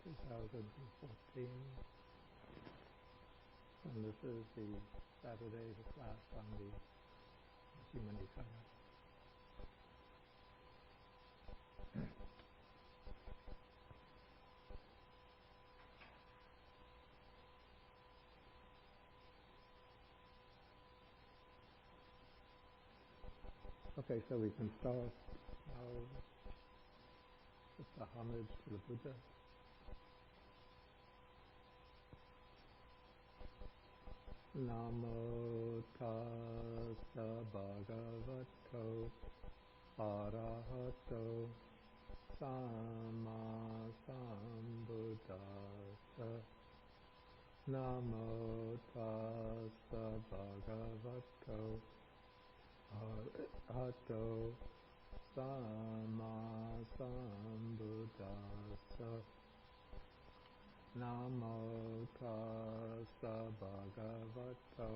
2014. And this is the Saturday, the class on the Majjhima Nikaya. Okay, so we can start now with the homage to the Buddha. Namo tassa bhagavato arahato samma sambuddhassa. Namo tassa bhagavato arahato samma sambuddhassa. Namo tassa bhagavato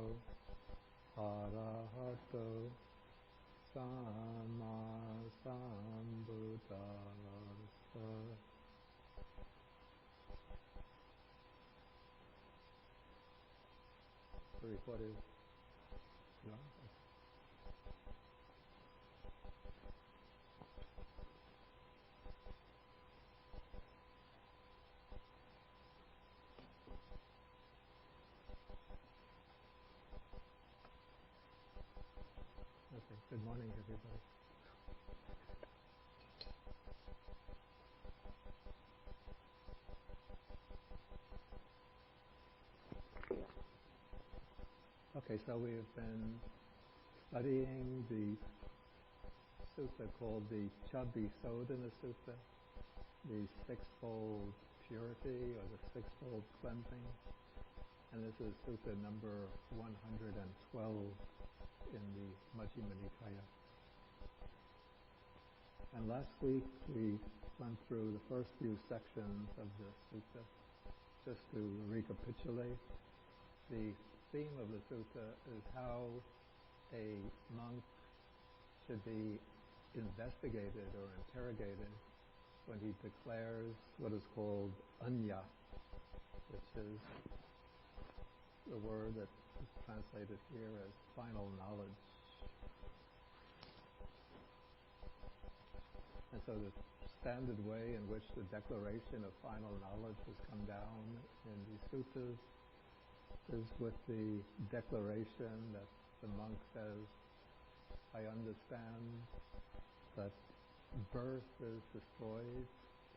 arahato samma sambuddhassa. The report is no? Okay, good morning everybody. Okay, so we have been studying the sutta called the Chabbisodhana Sutta, the Sixfold Purity or the Sixfold Cleansing. And this is Sutta number 112 in the Majjhima Nikaya. And last week we went through the first few sections of the sutta. Just to recapitulate, the theme of the sutta is how a monk should be investigated or interrogated when he declares what is called anya, which is the word that is translated here as final knowledge. And so the standard way in which the declaration of final knowledge has come down in the suttas is with the declaration that the monk says, I understand that birth is destroyed,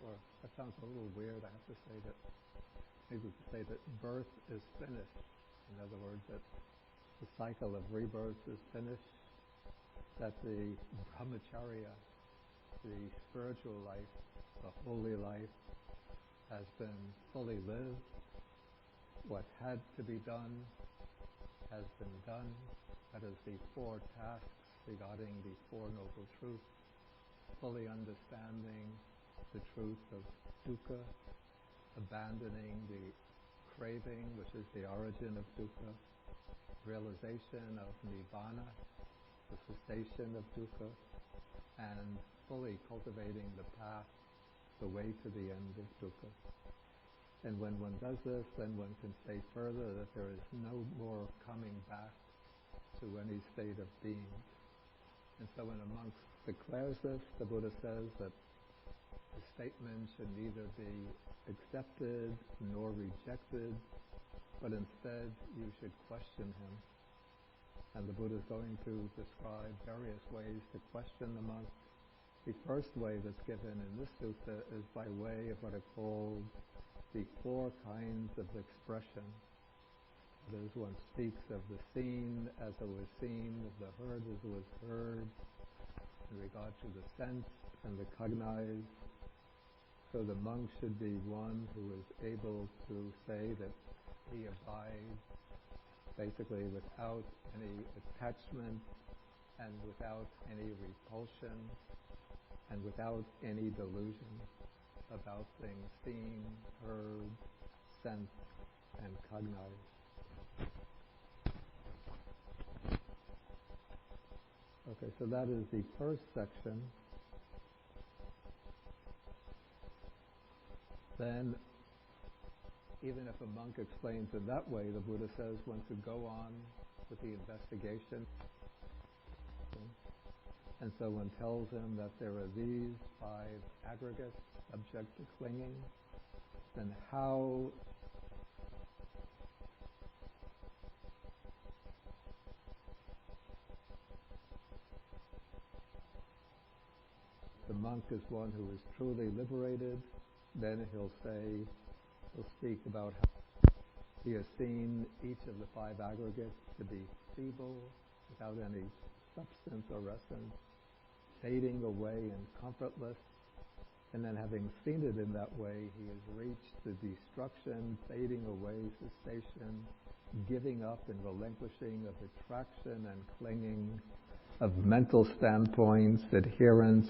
or that sounds a little weird, I have to say that, maybe we could say that birth is finished. In other words, that the cycle of rebirth is finished, that the brahmacharya, the spiritual life, the holy life, has been fully lived. What had to be done has been done. That is the four tasks regarding the Four Noble Truths, fully understanding the truth of dukkha, abandoning the craving, which is the origin of dukkha, realization of nibbana, the cessation of dukkha, and fully cultivating the path, the way to the end of dukkha. And when one does this, then one can say further that there is no more coming back to any state of being. And so when a monk declares this, the Buddha says that the statement should neither be accepted nor rejected, but instead you should question him. And the Buddha is going to describe various ways to question the monk. The first way that's given in this sutta is by way of what are called the four kinds of expression. That is, one speaks of the seen as it was seen, of the heard as it was heard, in regard to the sense and the cognized. So the monk should be one who is able to say that he abides basically without any attachment and without any repulsion and without any delusion about things seen, heard, sensed, and cognized. Okay, so that is the first section. Then even if a monk explains it that way, the Buddha says one should go on with the investigation. And so one tells him that there are these 5 aggregates subject to clinging, then how the monk is one who is truly liberated, then he'll speak about how he has seen each of the 5 aggregates to be feeble, without any substance or essence, fading away and comfortless. And then having seen it in that way, he has reached the destruction, fading away, cessation, giving up and relinquishing of attraction and clinging, of mental standpoints, adherence,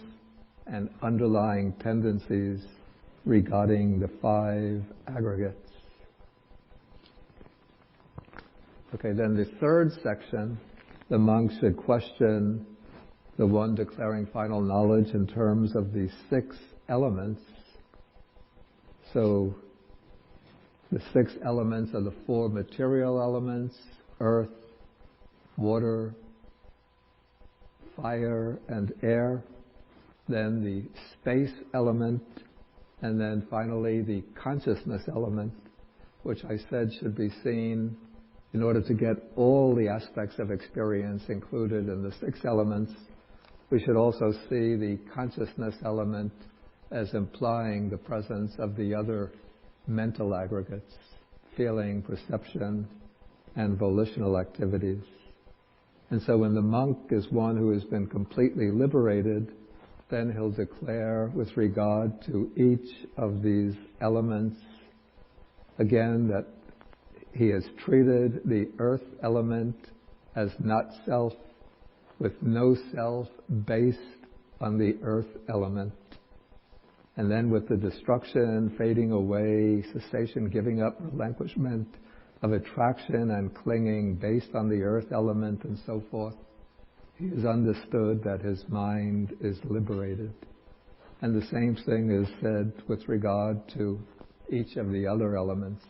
and underlying tendencies regarding the 5 aggregates. Okay, then the third section, the monk should question the one declaring final knowledge in terms of the 6 elements. So the 6 elements are the 4 material elements: earth, water, fire, and air. Then the space element, and then finally the consciousness element, which I said should be seen in order to get all the aspects of experience included in the 6 elements. We should also see the consciousness element as implying the presence of the other mental aggregates: feeling, perception, and volitional activities. And so when the monk is one who has been completely liberated, then he'll declare with regard to each of these elements, again, that he has treated the earth element as not self, with no self based on the earth element. And then with the destruction, fading away, cessation, giving up, relinquishment of attraction and clinging based on the earth element and so forth, he has understood that his mind is liberated. And the same thing is said with regard to each of the other elements.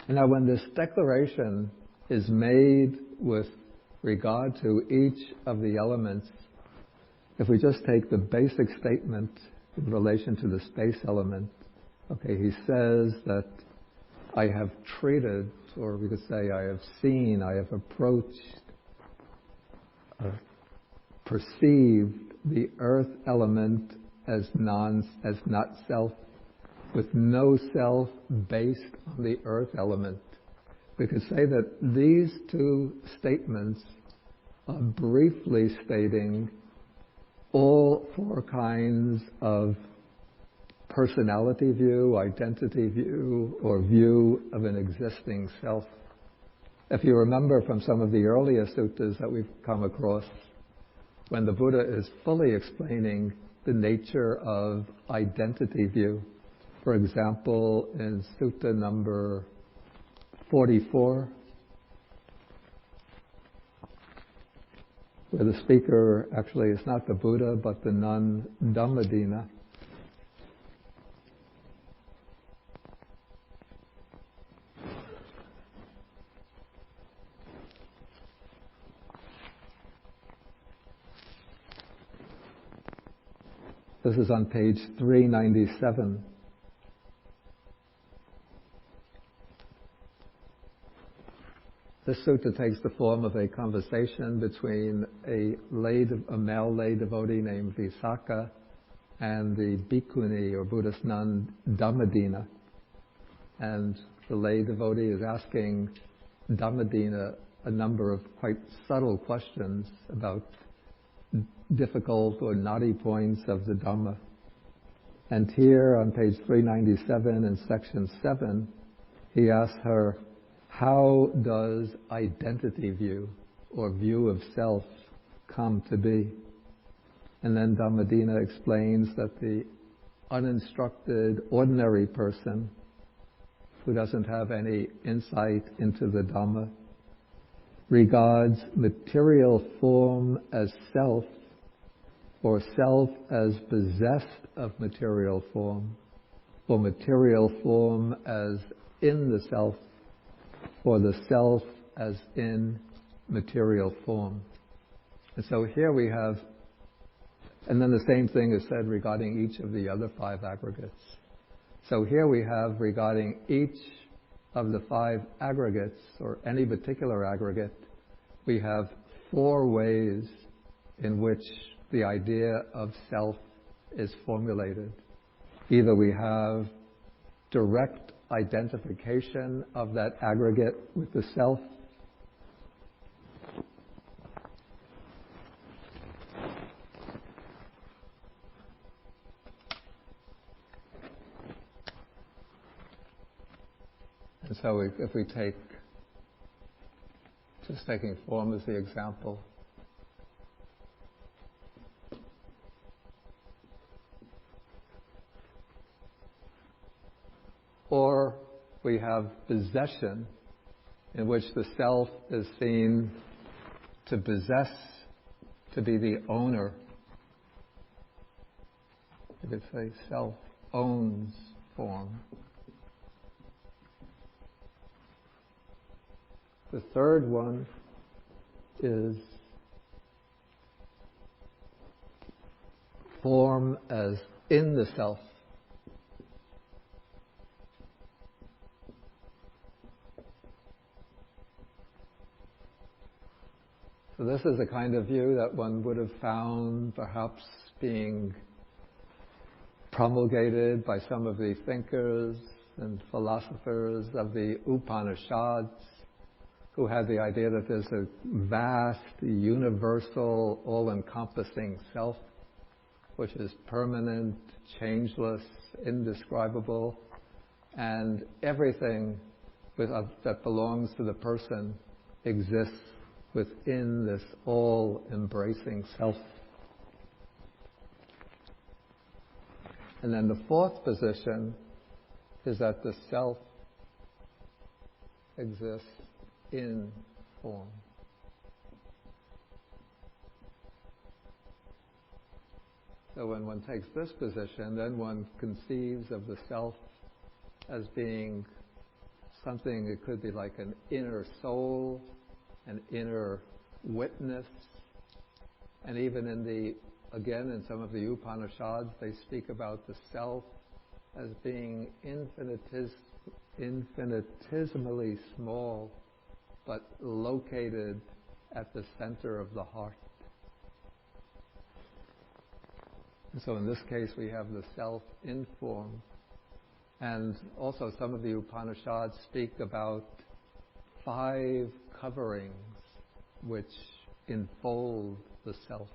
Now, when this declaration is made with regard to each of the elements, if we just take the basic statement in relation to the space element, okay, he says that I have treated, or we could say I have seen, I have approached, perceived the earth element as not self, with no self based on the earth element. We could say that these 2 statements are briefly stating all 4 kinds of personality view, identity view, or view of an existing self. If you remember from some of the earlier suttas that we've come across, when the Buddha is fully explaining the nature of identity view, for example, in Sutta number 44, where the speaker actually is not the Buddha, but the nun Dhammadina. This is on page 397. This sutta takes the form of a conversation between a male lay devotee named Visakha and the bhikkhuni, or Buddhist nun, Dhammadina. And the lay devotee is asking Dhammadina a number of quite subtle questions about difficult or knotty points of the Dhamma. And here on page 397 in section 7, he asks her, how does identity view, or view of self, come to be? And then Dhammadina explains that the uninstructed, ordinary person who doesn't have any insight into the Dhamma regards material form as self, or self as possessed of material form, or material form as in the self, or the self as in material form. And so here we have, and then the same thing is said regarding each of the other 5 aggregates. So here we have regarding each of the 5 aggregates, or any particular aggregate, we have 4 ways in which the idea of self is formulated. Either we have direct identification of that aggregate with the self, and so if we take, just taking form as the example, or we have possession, in which the self is seen to possess, to be the owner. You could say self owns form. The third one is form as in the self. So this is a kind of view that one would have found perhaps being promulgated by some of the thinkers and philosophers of the Upanishads, who had the idea that there's a vast, universal, all-encompassing self, which is permanent, changeless, indescribable, and everything that belongs to the person exists within this all-embracing self. And then the fourth position is that the self exists in form. So when one takes this position, then one conceives of the self as being something, it could be like an inner soul, an inner witness, and even in some of the Upanishads, they speak about the self as being infinitesimally small, but located at the center of the heart. And so in this case, we have the self in form. And also some of the Upanishads speak about 5 coverings which enfold the self.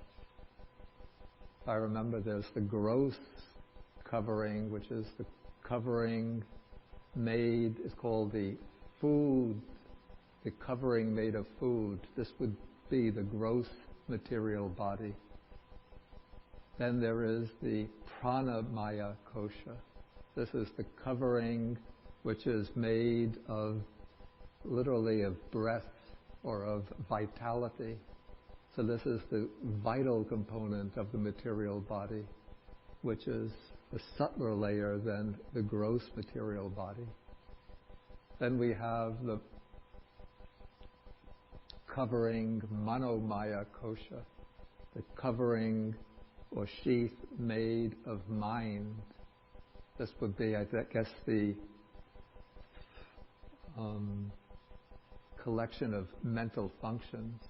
If I remember, there's the gross covering, which is the covering made, it's called the food, the covering made of food. This would be the gross material body. Then there is the pranamaya kosha. This is the covering which is made of, literally, of breath or of vitality. So this is the vital component of the material body, which is a subtler layer than the gross material body. Then we have the covering manomaya kosha, the covering or sheath made of mind. This would be, I guess, the collection of mental functions.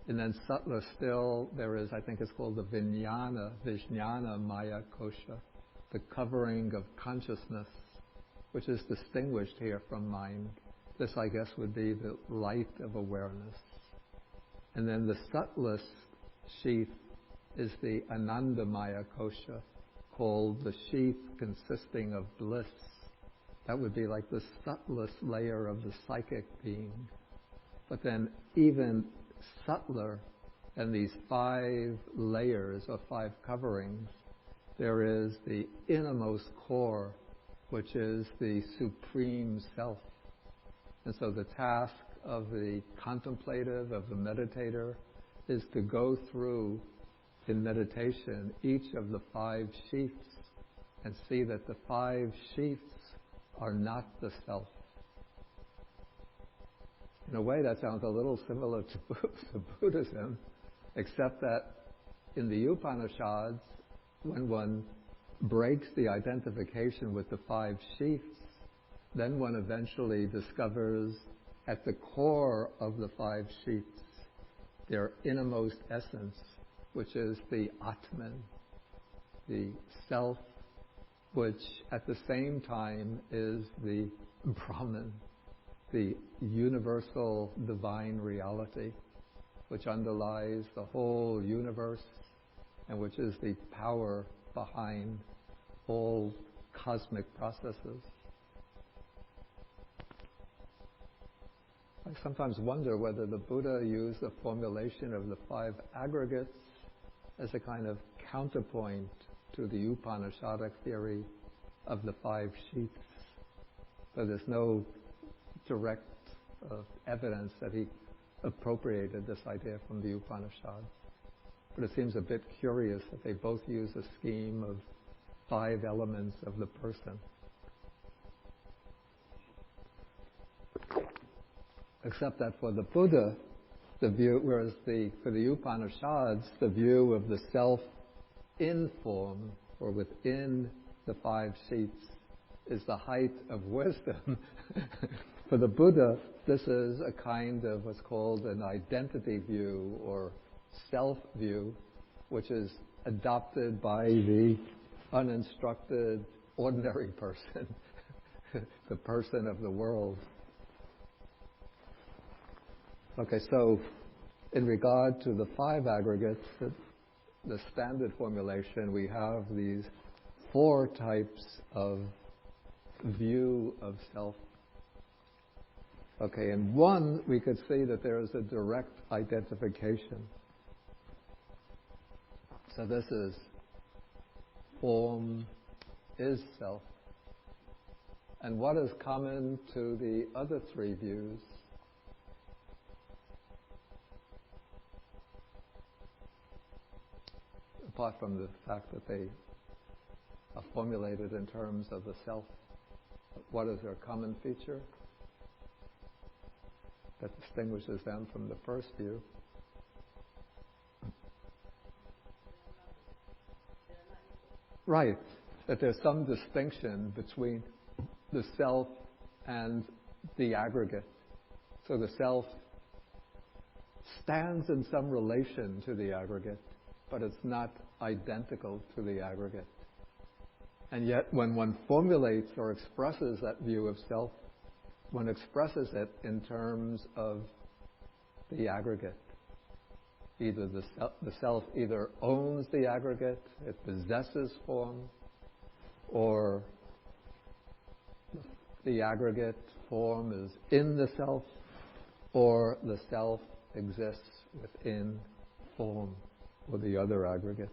And then subtler still, there is, I think it's called the Vijnana Maya Kosha, the covering of consciousness, which is distinguished here from mind. This, I guess, would be the light of awareness. And then the subtlest sheath is the Anandamaya Kosha, called the sheath consisting of bliss. That would be like the subtlest layer of the psychic being. But then even subtler than these 5 layers or 5 coverings, there is the innermost core, which is the supreme self. And so the task of the contemplative, of the meditator, is to go through in meditation each of the 5 sheaths and see that the 5 sheaths are not the self. In a way, that sounds a little similar to Buddhism, except that in the Upanishads, when one breaks the identification with the 5 sheaths, then one eventually discovers at the core of the 5 sheaths their innermost essence, which is the Atman, the self, which at the same time is the Brahman, the universal divine reality, which underlies the whole universe and which is the power behind all cosmic processes. I sometimes wonder whether the Buddha used the formulation of the 5 aggregates as a kind of counterpoint to the Upanishadic theory of the 5 sheaths. But there's no direct evidence that he appropriated this idea from the Upanishads. But it seems a bit curious that they both use a scheme of 5 elements of the person. Except that for the Buddha, the view, whereas for the Upanishads, the view of the self in form or within the 5 sheaths is the height of wisdom. For the Buddha, this is a kind of what's called an identity view or self-view, which is adopted by the uninstructed, ordinary person, the person of the world. Okay, so in regard to the 5 aggregates, the standard formulation, we have these 4 types of view of self. Okay, in one, we could see that there is a direct identification. So this is form is self. And what is common to the other 3 views? Apart from the fact that they are formulated in terms of the self, what is their common feature that distinguishes them from the first view? Right, that there's some distinction between the self and the aggregate. So the self stands in some relation to the aggregate, but it's not identical to the aggregate. And yet when one formulates or expresses that view of self, one expresses it in terms of the aggregate. Either the self either owns the aggregate, it possesses form, or the aggregate form is in the self, or the self exists within form or the other aggregate.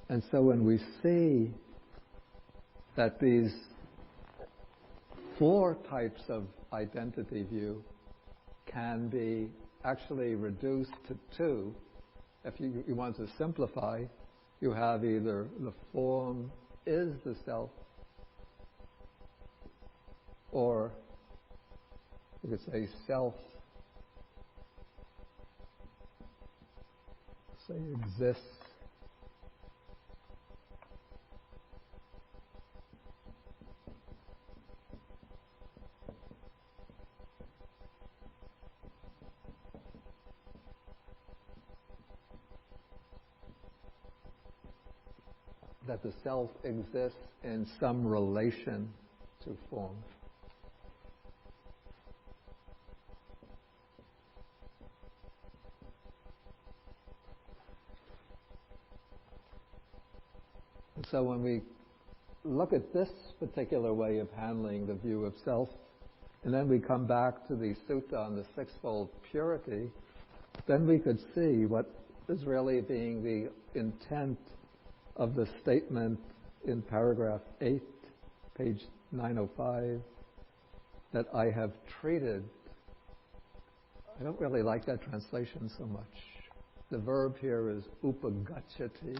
And so when we see that these 4 types of identity view can be actually reduced to 2, if you want to simplify, you have either the form is the self, or you could say self, say exists, that the self exists in some relation to form. And so when we look at this particular way of handling the view of self, and then we come back to the Sutta on the Sixfold Purity, then we could see what is really being the intent of the statement in paragraph 8, page 905, that I have treated. I don't really like that translation so much. The verb here is upagacchati,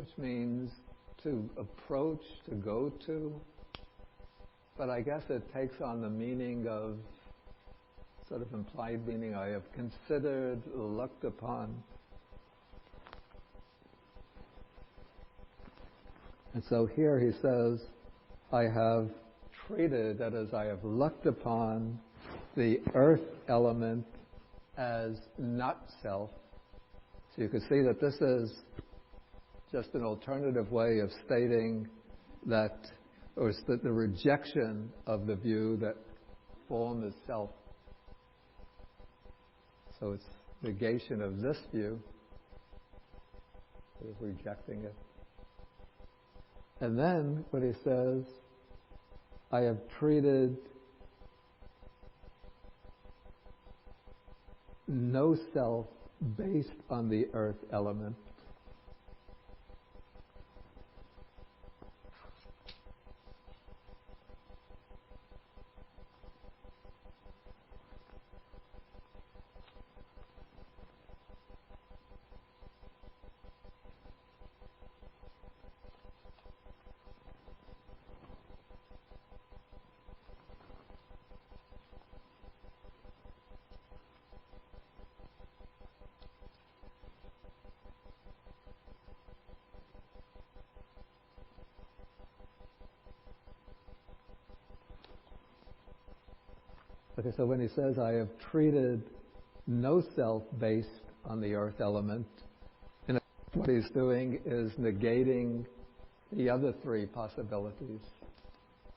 which means to approach, to go to, but I guess it takes on the meaning of, sort of implied meaning, I have considered, looked upon. And so here he says, I have treated, that is, I have looked upon the earth element as not self. So you can see that this is just an alternative way of stating that, or it's the rejection of the view that form is self. So it's negation of this view, sort of rejecting it. And then what he says, I have treated no self based on the earth element. Okay, so when he says, I have treated no self based on the earth element, what he's doing is negating the other three possibilities.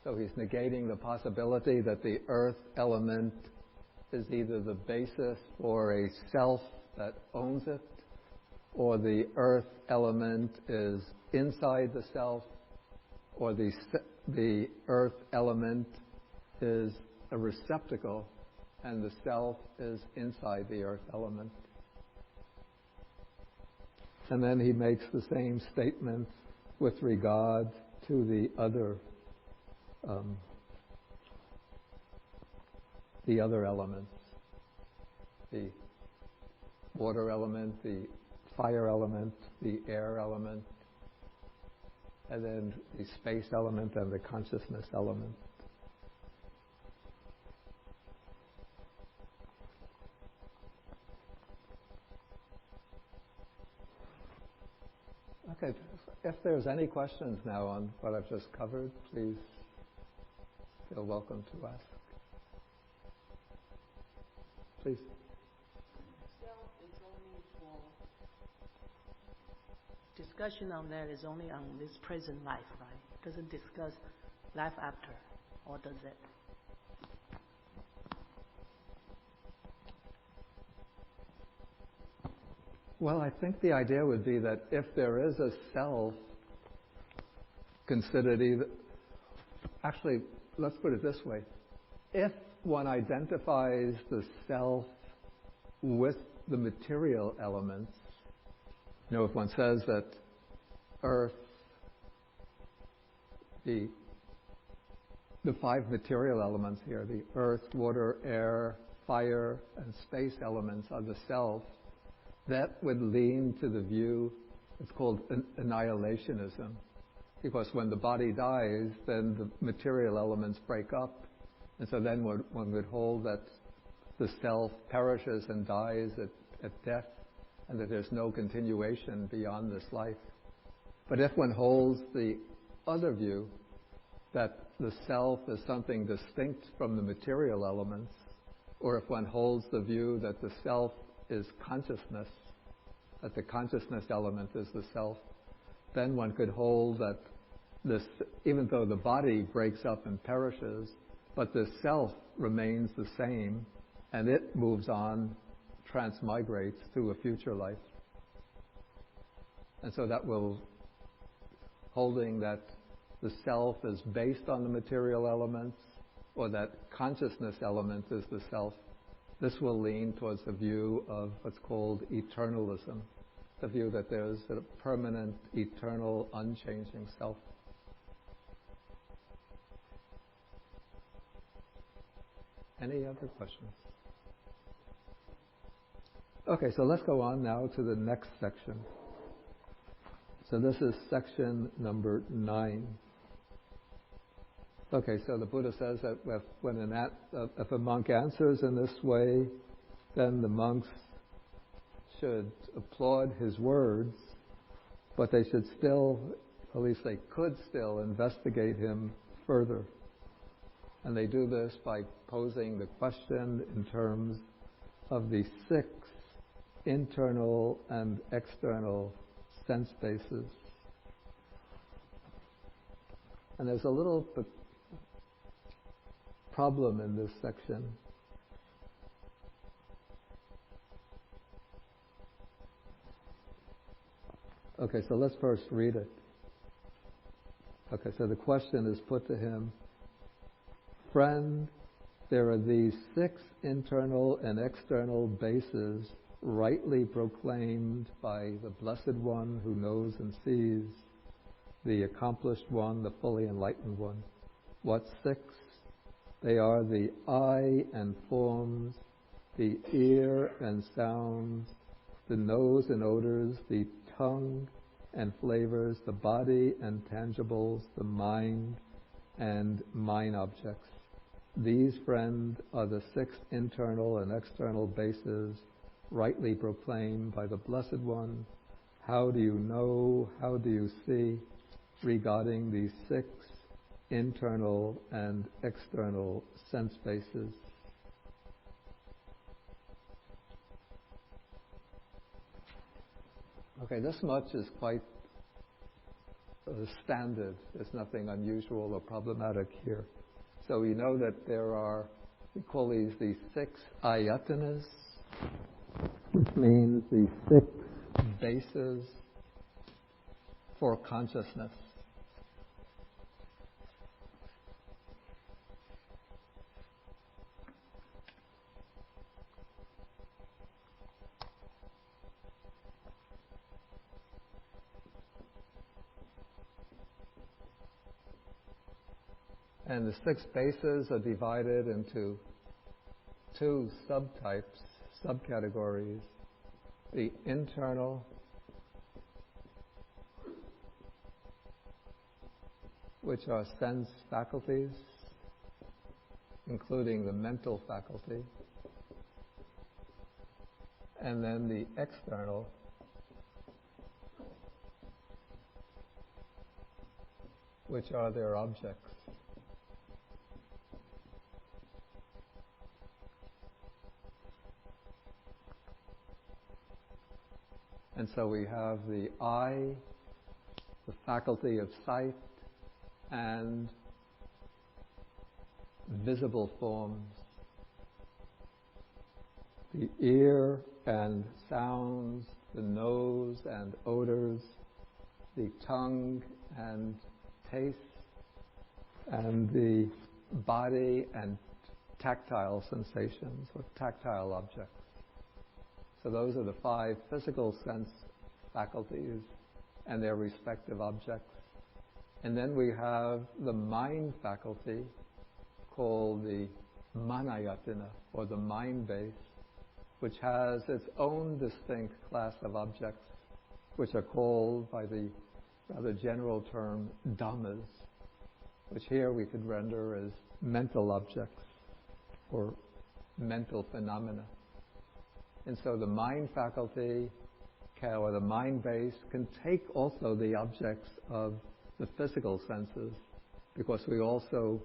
So he's negating the possibility that the earth element is either the basis for a self that owns it, or the earth element is inside the self, or the earth element is a receptacle, and the self is inside the earth element. And then he makes the same statement with regard to the other elements, the water element, the fire element, the air element, and then the space element and the consciousness element. Okay, if there's any questions now on what I've just covered, please feel welcome to ask. Please. Self is only for discussion on that is only on this present life, right? It doesn't discuss life after, or does it? Well, I think the idea would be that if there is a self considered either... Actually, let's put it this way. If one identifies the self with the material elements, if one says that earth, the five material elements here, the earth, water, air, fire, and space elements are the self, that would lean to the view, it's called annihilationism. Because when the body dies, then the material elements break up. And so then one would hold that the self perishes and dies at death, and that there's no continuation beyond this life. But if one holds the other view, that the self is something distinct from the material elements, or if one holds the view that the self is consciousness, that the consciousness element is the self, then one could hold that this, even though the body breaks up and perishes, but the self remains the same, and it moves on, transmigrates to a future life. And so that will, holding that the self is based on the material elements, or that consciousness element is the self, this will lean towards the view of what's called eternalism, the view that there's a permanent, eternal, unchanging self. Any other questions? Okay, so let's go on now to the next section. So this is section number 9. Okay, so the Buddha says that if a monk answers in this way, then the monks should applaud his words, but they should still, at least they could still, investigate him further. And they do this by posing the question in terms of the 6 internal and external sense bases. And there's a little problem in this section. Okay, so let's first read it. Okay, so the question is put to him, "Friend, there are these 6 internal and external bases rightly proclaimed by the Blessed One who knows and sees, the accomplished one, the fully enlightened one. What 6? They are the eye and forms, the ear and sounds, the nose and odors, the tongue and flavors, the body and tangibles, the mind and mind objects. These, friend, are the 6 internal and external bases rightly proclaimed by the Blessed One. How do you know, how do you see regarding these 6 internal and external sense bases?" Okay, this much is quite standard. There's nothing unusual or problematic here. So we know that we call these the 6 ayatanas, which means the 6 bases for consciousness. And the 6 bases are divided into 2 subcategories. The internal, which are sense faculties, including the mental faculty, and then the external, which are their objects. And so we have the eye, the faculty of sight, and visible forms. The ear and sounds, the nose and odors, the tongue and taste, and the body and tactile sensations or tactile objects. So those are the 5 physical sense faculties and their respective objects. And then we have the mind faculty called the manayatana, or the mind base, which has its own distinct class of objects, which are called by the rather general term dhammas, which here we could render as mental objects or mental phenomena. And so the mind faculty, or the mind base, can take also the objects of the physical senses, because we also,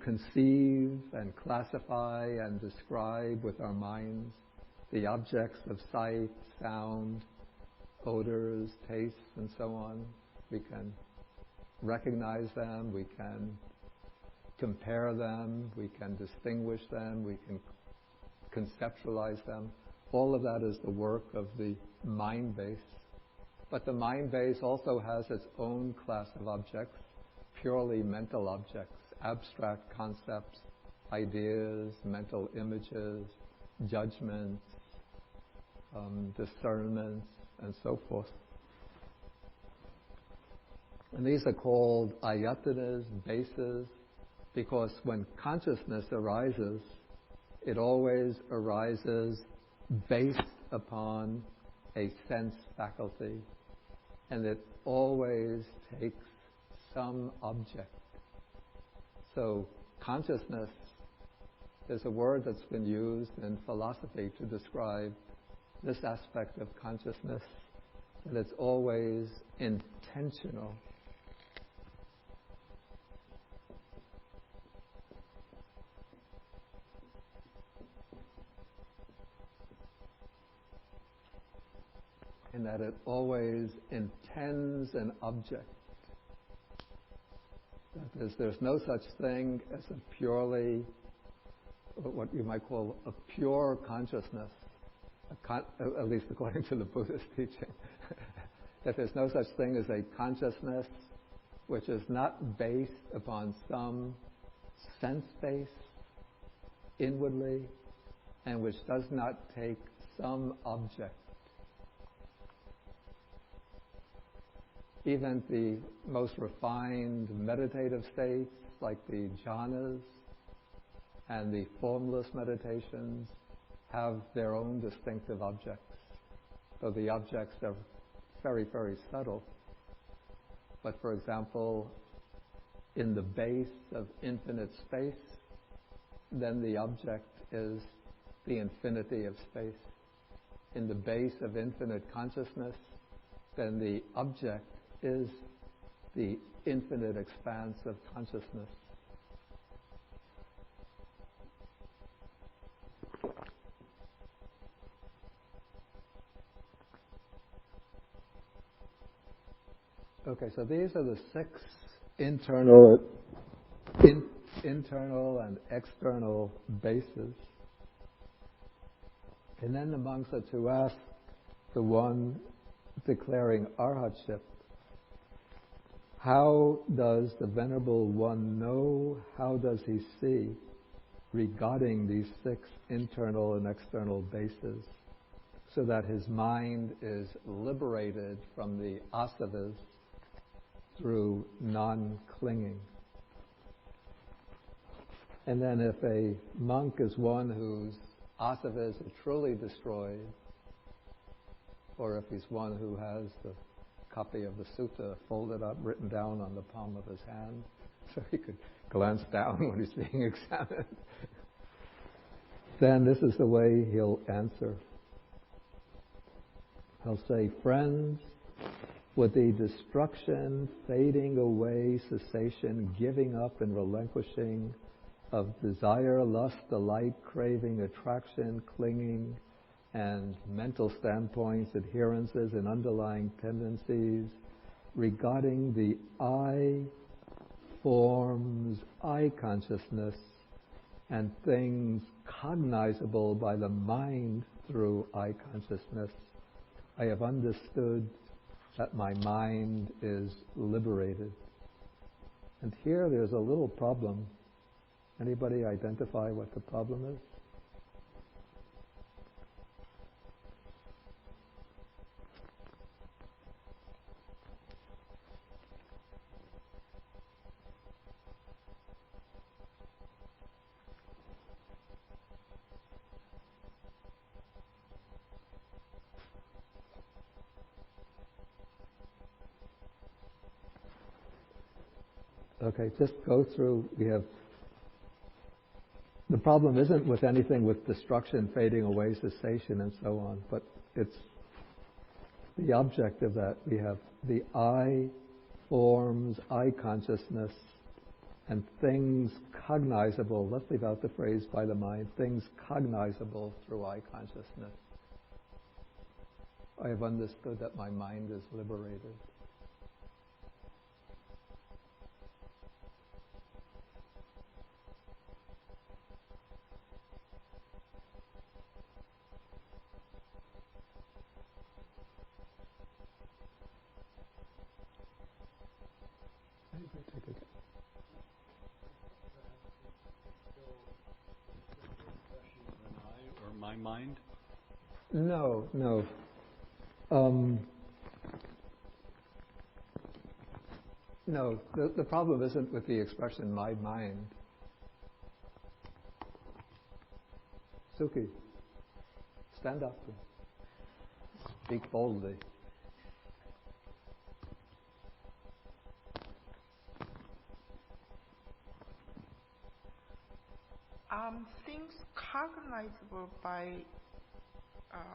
conceive and classify and describe with our minds the objects of sight, sound, odors, tastes, and so on. We can recognize them, we can compare them, we can distinguish them, we can conceptualize them. All of that is the work of the mind base. But the mind base also has its own class of objects, purely mental objects, abstract concepts, ideas, mental images, judgments, discernments, and so forth. And these are called ayatanas, bases, because when consciousness arises, it always arises based upon a sense faculty. and it always takes some object. So consciousness is a word that's been used in philosophy to describe this aspect of consciousness, that it's always intentional. And that it always intends an object. That is, there's no such thing as a purely, what you might call a pure consciousness, at least according to the Buddhist teaching. That there's no such thing as a consciousness which is not based upon some sense base inwardly, and which does not take some object. Even the most refined meditative states, like the jhanas and the formless meditations, have their own distinctive objects. So the objects are very, very subtle. But for example, in the base of infinite space, then the object is the infinity of space. In the base of infinite consciousness, then the object is the infinite expanse of consciousness. Okay, so these are the 6 internal and external bases. And then the monks are to ask the one declaring arhatship, how does the Venerable One know, how does he see regarding these 6 internal and external bases, so that his mind is liberated from the asavas through non-clinging. And then if a monk is one whose asavas are truly destroyed, or if he's one who has the copy of the Sutta folded up, written down on the palm of his hand, so he could glance down when he's being examined, then this is the way he'll answer. He'll say, friends, with the destruction, fading away, cessation, giving up and relinquishing of desire, lust, delight, craving, attraction, clinging, and mental standpoints, adherences, and underlying tendencies regarding the I forms, I consciousness, and things cognizable by the mind through I consciousness, I have understood that my mind is liberated. And here there's a little problem. Anybody identify what the problem is? Okay, just go through. The problem isn't with anything with destruction, fading away, cessation, and so on, but it's the object of that. We have the I forms, I consciousness, and things cognizable. Let's leave out the phrase by the mind. Things cognizable through I consciousness. I have understood that my mind is liberated. My mind? No. No, the problem isn't with the expression my mind. Suki, stand up and speak boldly. things cognizable by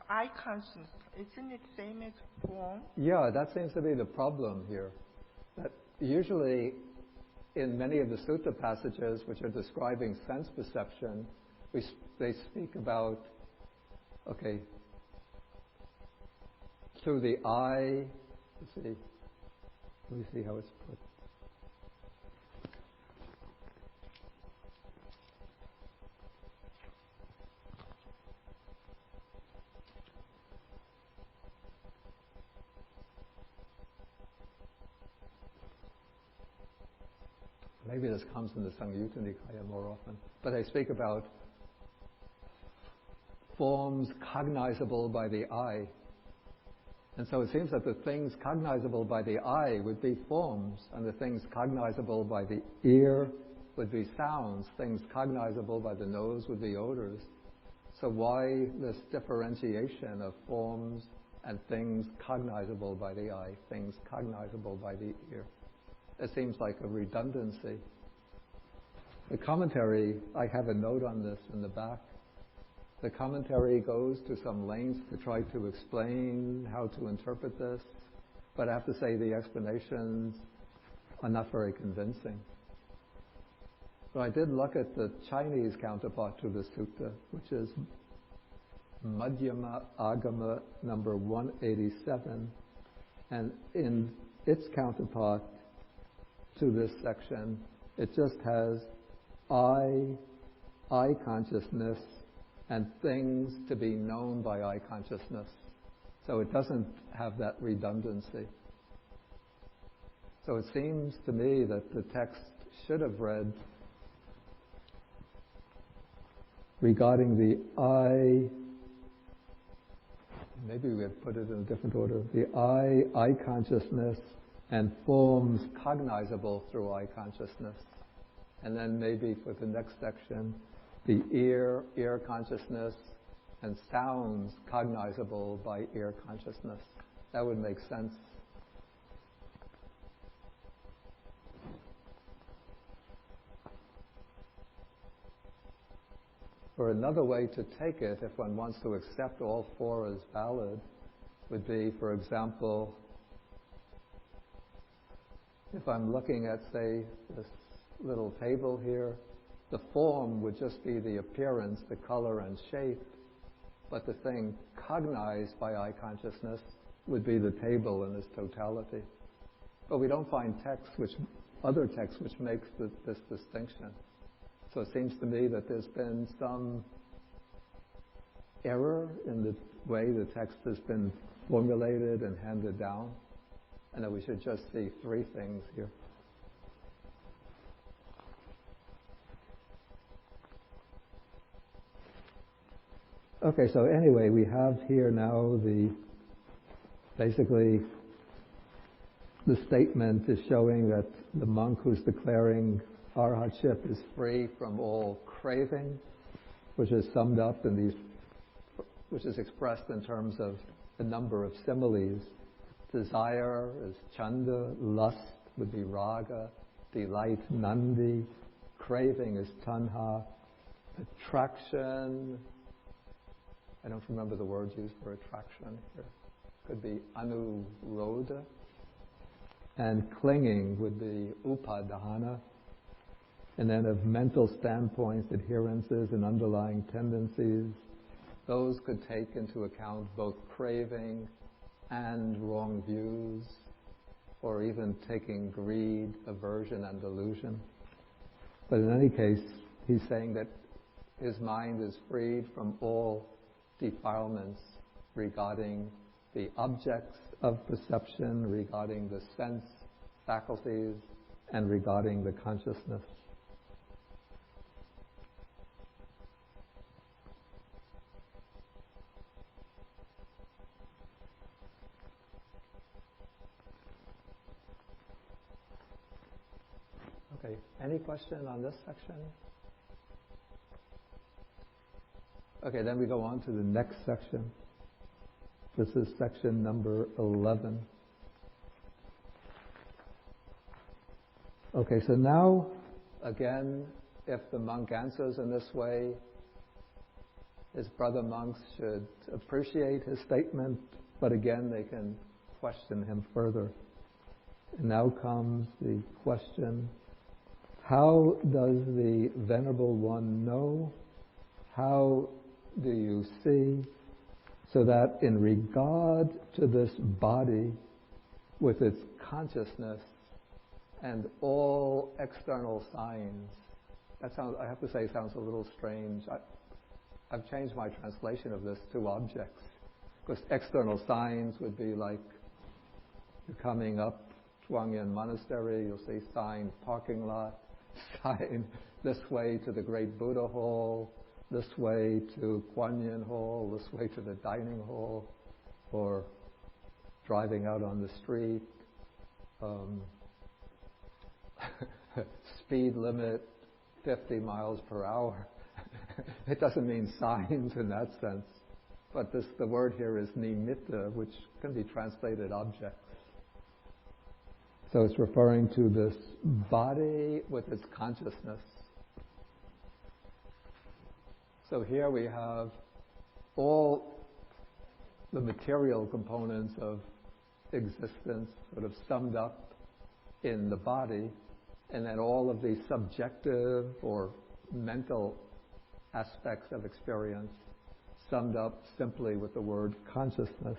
eye consciousness, isn't it same as form? Yeah, that seems to be the problem here. That usually in many of the sutta passages which are describing sense perception, they speak about, okay, through the eye, let me see how it's put. Maybe this comes in the Samyutta Nikaya more often, but they speak about forms cognizable by the eye. And so it seems that the things cognizable by the eye would be forms, and the things cognizable by the ear would be sounds, things cognizable by the nose would be odors. So why this differentiation of forms and things cognizable by the eye, things cognizable by the ear? It seems like a redundancy. The commentary, I have a note on this in the back. The commentary goes to some lengths to try to explain how to interpret this, but I have to say the explanations are not very convincing. But I did look at the Chinese counterpart to the sutta, which is Madhyama Agama number 187, and in its counterpart to this section, it just has eye consciousness, and things to be known by eye consciousness. So it doesn't have that redundancy. So it seems to me that the text should have read, regarding the eye, maybe we had put it in a different order, the eye consciousness, and forms cognizable through eye consciousness. And then maybe for the next section, the ear consciousness, and sounds cognizable by ear consciousness. That would make sense. Or another way to take it, if one wants to accept all four as valid, would be, for example, if I'm looking at, say, this little table here, the form would just be the appearance, the color and shape, but the thing cognized by eye consciousness would be the table in its totality. But we don't find other texts which makes this distinction. So it seems to me that there's been some error in the way the text has been formulated and handed down, and that we should just see three things here. Okay, so anyway, we have here now basically the statement is showing that the monk who's declaring arhatship is free from all craving, which is summed up which is expressed in terms of a number of similes. Desire is chanda, lust would be raga, delight, nandi, craving is tanha, attraction, I don't remember the words used for attraction here, could be anurodha, and clinging would be upadana. And then of mental standpoints, adherences and underlying tendencies, those could take into account both craving and wrong views, or even taking greed, aversion, and delusion. But in any case, he's saying that his mind is freed from all defilements regarding the objects of perception, regarding the sense faculties, and regarding the consciousness. Okay, any question on this section? Okay, then we go on to the next section. This is section number 11. Okay, so now, again, if the monk answers in this way, his brother monks should appreciate his statement, but again, they can question him further. And now comes the question, how does the Venerable One know? How do you see? So that in regard to this body, with its consciousness and all external signs, that sounds, I have to say, sounds a little strange. I've changed my translation of this to objects, because external signs would be like you're coming up Chuangyan Monastery, you'll see sign parking lot, sign this way to the Great Buddha Hall, this way to Kuan Yin Hall, this way to the dining hall, or driving out on the street, speed limit 50 miles per hour. It doesn't mean signs in that sense, but the word here is nimitta, which can be translated objects. So it's referring to this body with its consciousness. So here we have all the material components of existence sort of summed up in the body, and then all of the subjective or mental aspects of experience summed up simply with the word consciousness.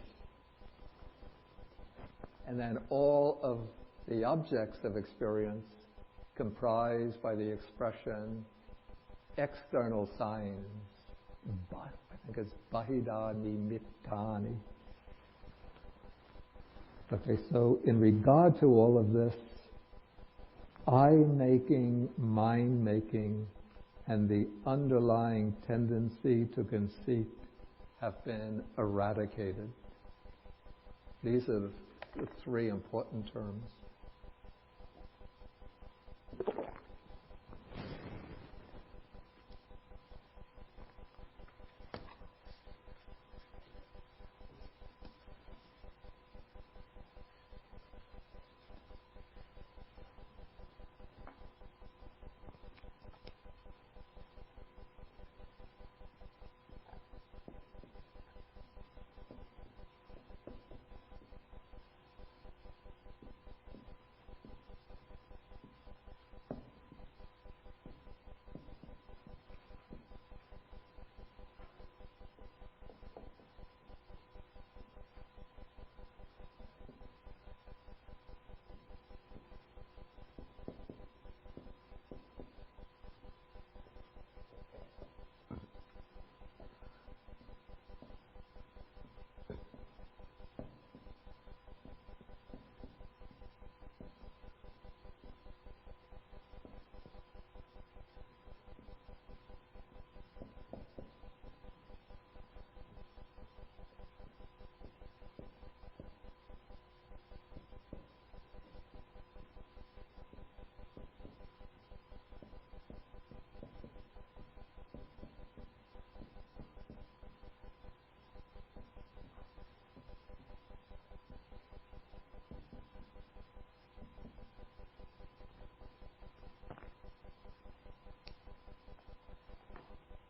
And then all of the objects of experience comprised by the expression external signs. I think it's bahida nimittani. Okay, so in regard to all of this, I-making, mind-making, and the underlying tendency to conceit have been eradicated. These are the three important terms.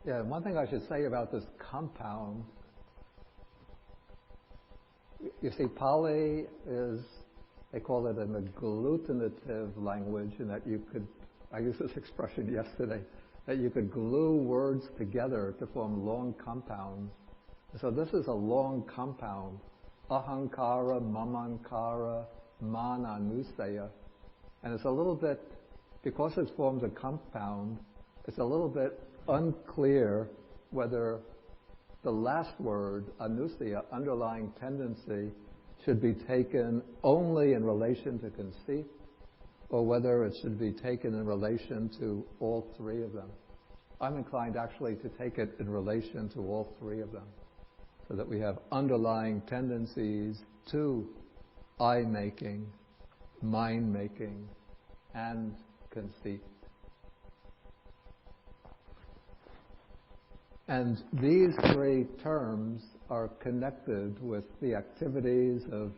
Yeah, one thing I should say about this compound, you see, Pali is, they call it an agglutinative language, in that you could, I used this expression yesterday, that you could glue words together to form long compounds. So this is a long compound, ahankara, mamankara, mananusaya. And it's a little bit, because it's formed a compound, it's a little bit unclear whether the last word, anusaya, underlying tendency, should be taken only in relation to conceit, or whether it should be taken in relation to all three of them. I'm inclined actually to take it in relation to all three of them, so that we have underlying tendencies to I-making, mind-making, and conceit. And these three terms are connected with the activities of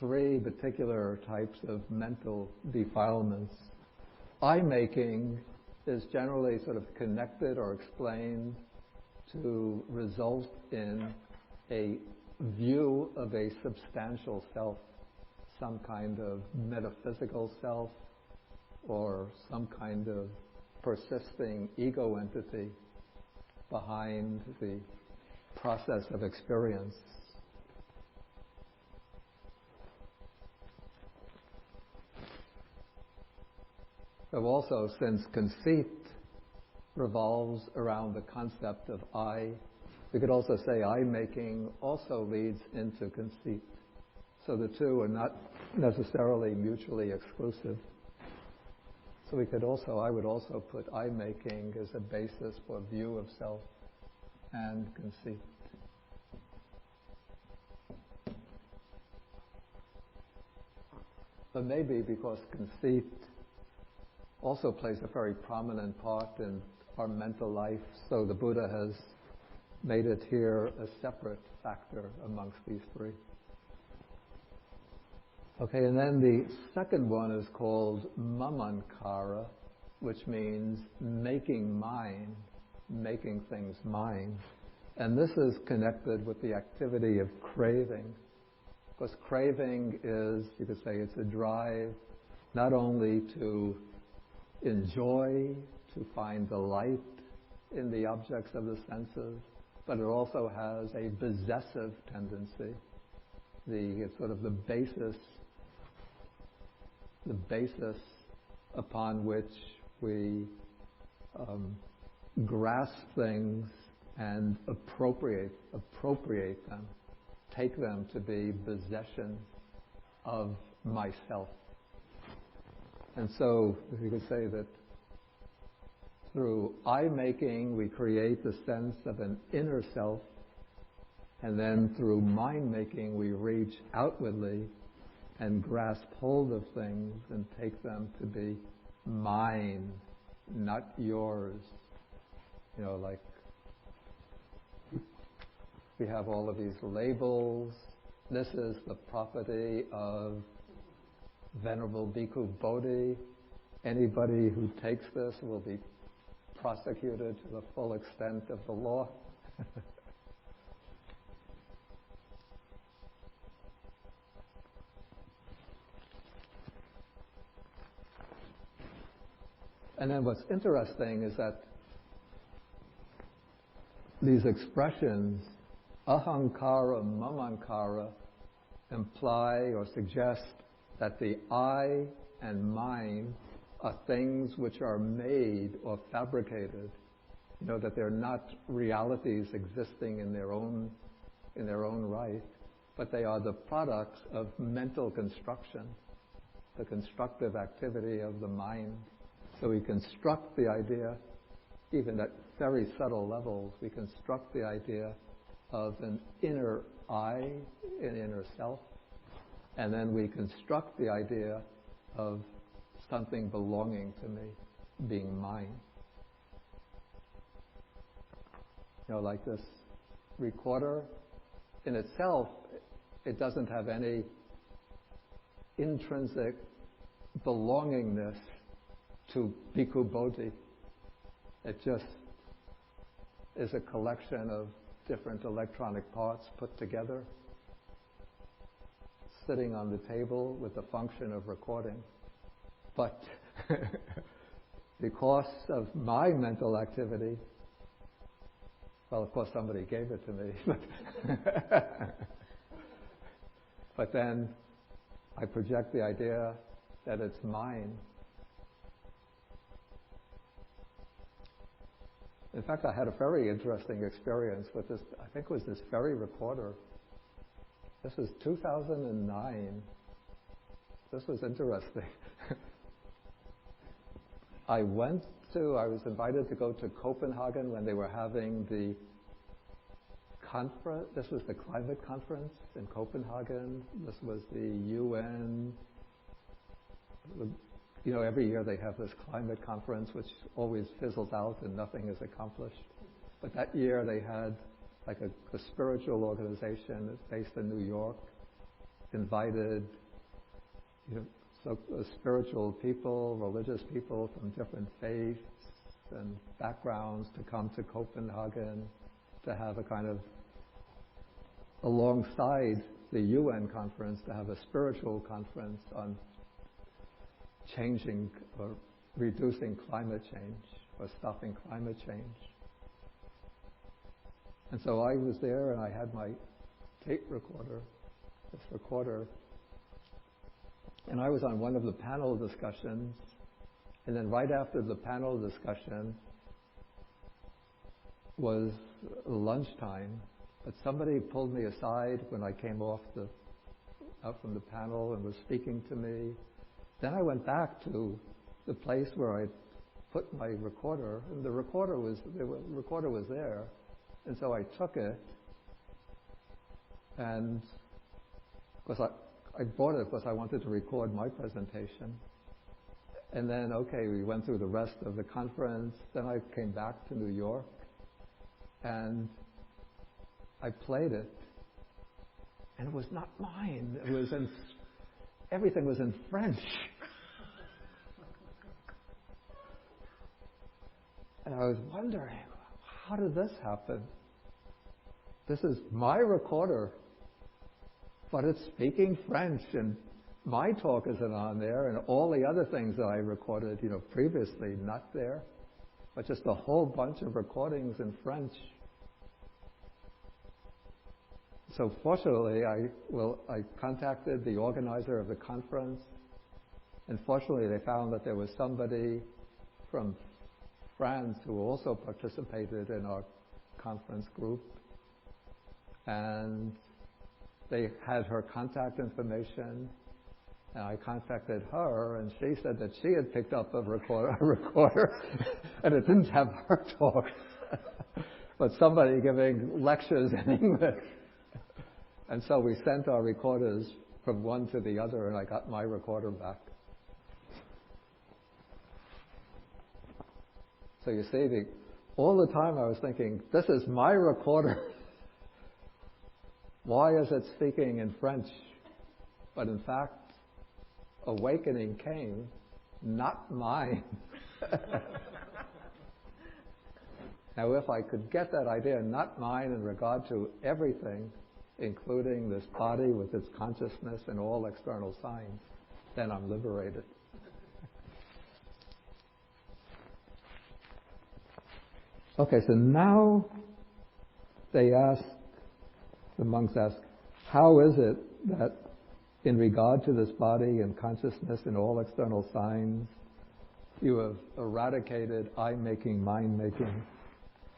three particular types of mental defilements. I-making is generally sort of connected or explained to result in a view of a substantial self, some kind of metaphysical self, or some kind of persisting ego entity behind the process of experience. So also, since conceit revolves around the concept of I, we could also say I-making also leads into conceit. So the two are not necessarily mutually exclusive. So I would also put I-making as a basis for view of self and conceit. But maybe because conceit also plays a very prominent part in our mental life, so the Buddha has made it here a separate factor amongst these three. Okay, and then the second one is called mamankara, which means making mine, making things mine. And this is connected with the activity of craving. Because craving is, you could say, it's a drive not only to enjoy, to find delight in the objects of the senses, but it also has a possessive tendency. It's sort of the basis upon which we grasp things and appropriate them, take them to be possession of myself. And so, if you could say that through I-making, we create the sense of an inner self, and then through mind-making, we reach outwardly and grasp hold of things and take them to be mine, not yours. Like we have all of these labels. This is the property of Venerable Bhikkhu Bodhi. Anybody who takes this will be prosecuted to the full extent of the law. And then what's interesting is that these expressions, ahankara, mamankara, imply or suggest that the I and mine are things which are made or fabricated, that they're not realities existing in their own right, but they are the products of mental construction, the constructive activity of the mind. So we construct the idea, even at very subtle levels, we construct the idea of an inner I, an inner self, and then we construct the idea of something belonging to me, being mine. Like this recorder, in itself, it doesn't have any intrinsic belongingness to Bhikkhu Bodhi. It just is a collection of different electronic parts put together, sitting on the table with the function of recording. But because of my mental activity, well, of course somebody gave it to me, but then I project the idea that it's mine. In fact, I had a very interesting experience with this. I think it was this very recorder. This was 2009. This was interesting. I was invited to go to Copenhagen when they were having the conference. This was the climate conference in Copenhagen. This was the UN. Every year they have this climate conference, which always fizzles out and nothing is accomplished. But that year they had like a spiritual organization that's based in New York, invited spiritual people, religious people from different faiths, and backgrounds to come to Copenhagen to have a kind of, alongside the UN conference, to have a spiritual conference on changing or reducing climate change or stopping climate change. And so I was there and I had my tape recorder, this recorder, and I was on one of the panel discussions, and then right after the panel discussion was lunchtime, but somebody pulled me aside when I came out from the panel and was speaking to me. Then I went back to the place where I put my recorder, and the recorder was there, and so I took it, and of course I bought it because I wanted to record my presentation. And then, we went through the rest of the conference. Then I came back to New York, and I played it, and it was not mine. It was everything was in French. And I was wondering, how did this happen? This is my recorder, but it's speaking French, and my talk isn't on there, and all the other things that I recorded, previously not there, but just a whole bunch of recordings in French. So fortunately, I contacted the organizer of the conference, and fortunately they found that there was somebody from France who also participated in our conference group, and they had her contact information, and I contacted her, and she said that she had picked up a recorder and it didn't have her talk, but somebody giving lectures in English. And so we sent our recorders from one to the other, and I got my recorder back. So you see, all the time I was thinking, this is my recorder. Why is it speaking in French? But in fact, awakening came, not mine. Now, if I could get that idea, not mine, in regard to everything, including this body with its consciousness and all external signs, then I'm liberated. Okay, so now the monks ask, how is it that in regard to this body and consciousness and all external signs, you have eradicated I-making, mind-making?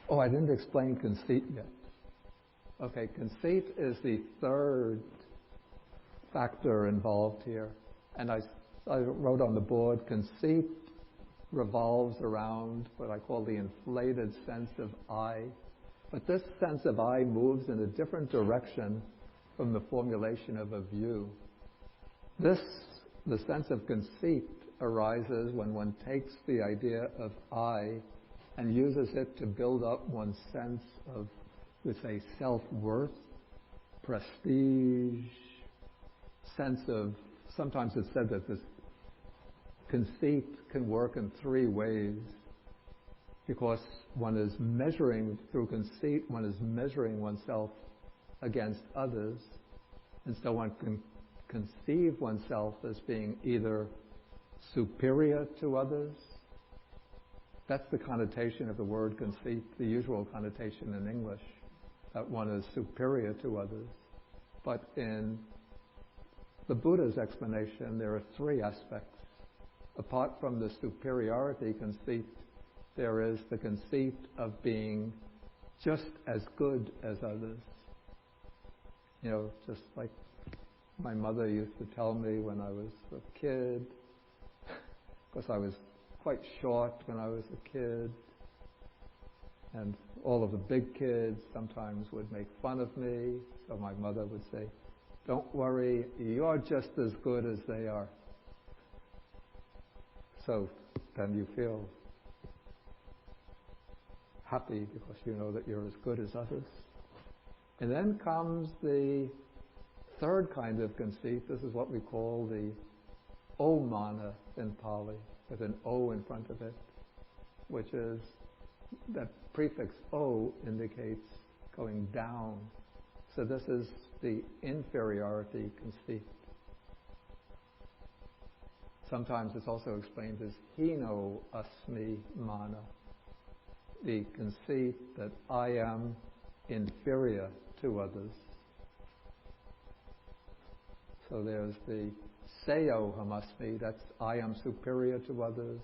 Oh, I didn't explain conceit yet. Okay, conceit is the third factor involved here. And I wrote on the board, conceit revolves around what I call the inflated sense of I. But this sense of I moves in a different direction from the formulation of a view. The sense of conceit arises when one takes the idea of I and uses it to build up one's sense of, we say, self-worth, prestige, sense of, sometimes it's said that this conceit can work in three ways, because one is measuring, through conceit, one is measuring oneself against others, and so one can conceive oneself as being either superior to others. That's the connotation of the word conceit, the usual connotation in English, that one is superior to others. But in the Buddha's explanation, there are three aspects. Apart from the superiority conceit, there is the conceit of being just as good as others. Just like my mother used to tell me when I was a kid, because I was quite short when I was a kid, and all of the big kids sometimes would make fun of me, so my mother would say, "Don't worry, you're just as good as they are." So then you feel happy because you know that you're as good as others. And then comes the third kind of conceit. This is what we call the omana in Pali, with an O in front of it. which is that prefix O indicates going down. So this is the inferiority conceit. Sometimes it's also explained as hino asmi mana, the conceit that I am inferior to others. So there's the seyo hamasmi, that's I am superior to others.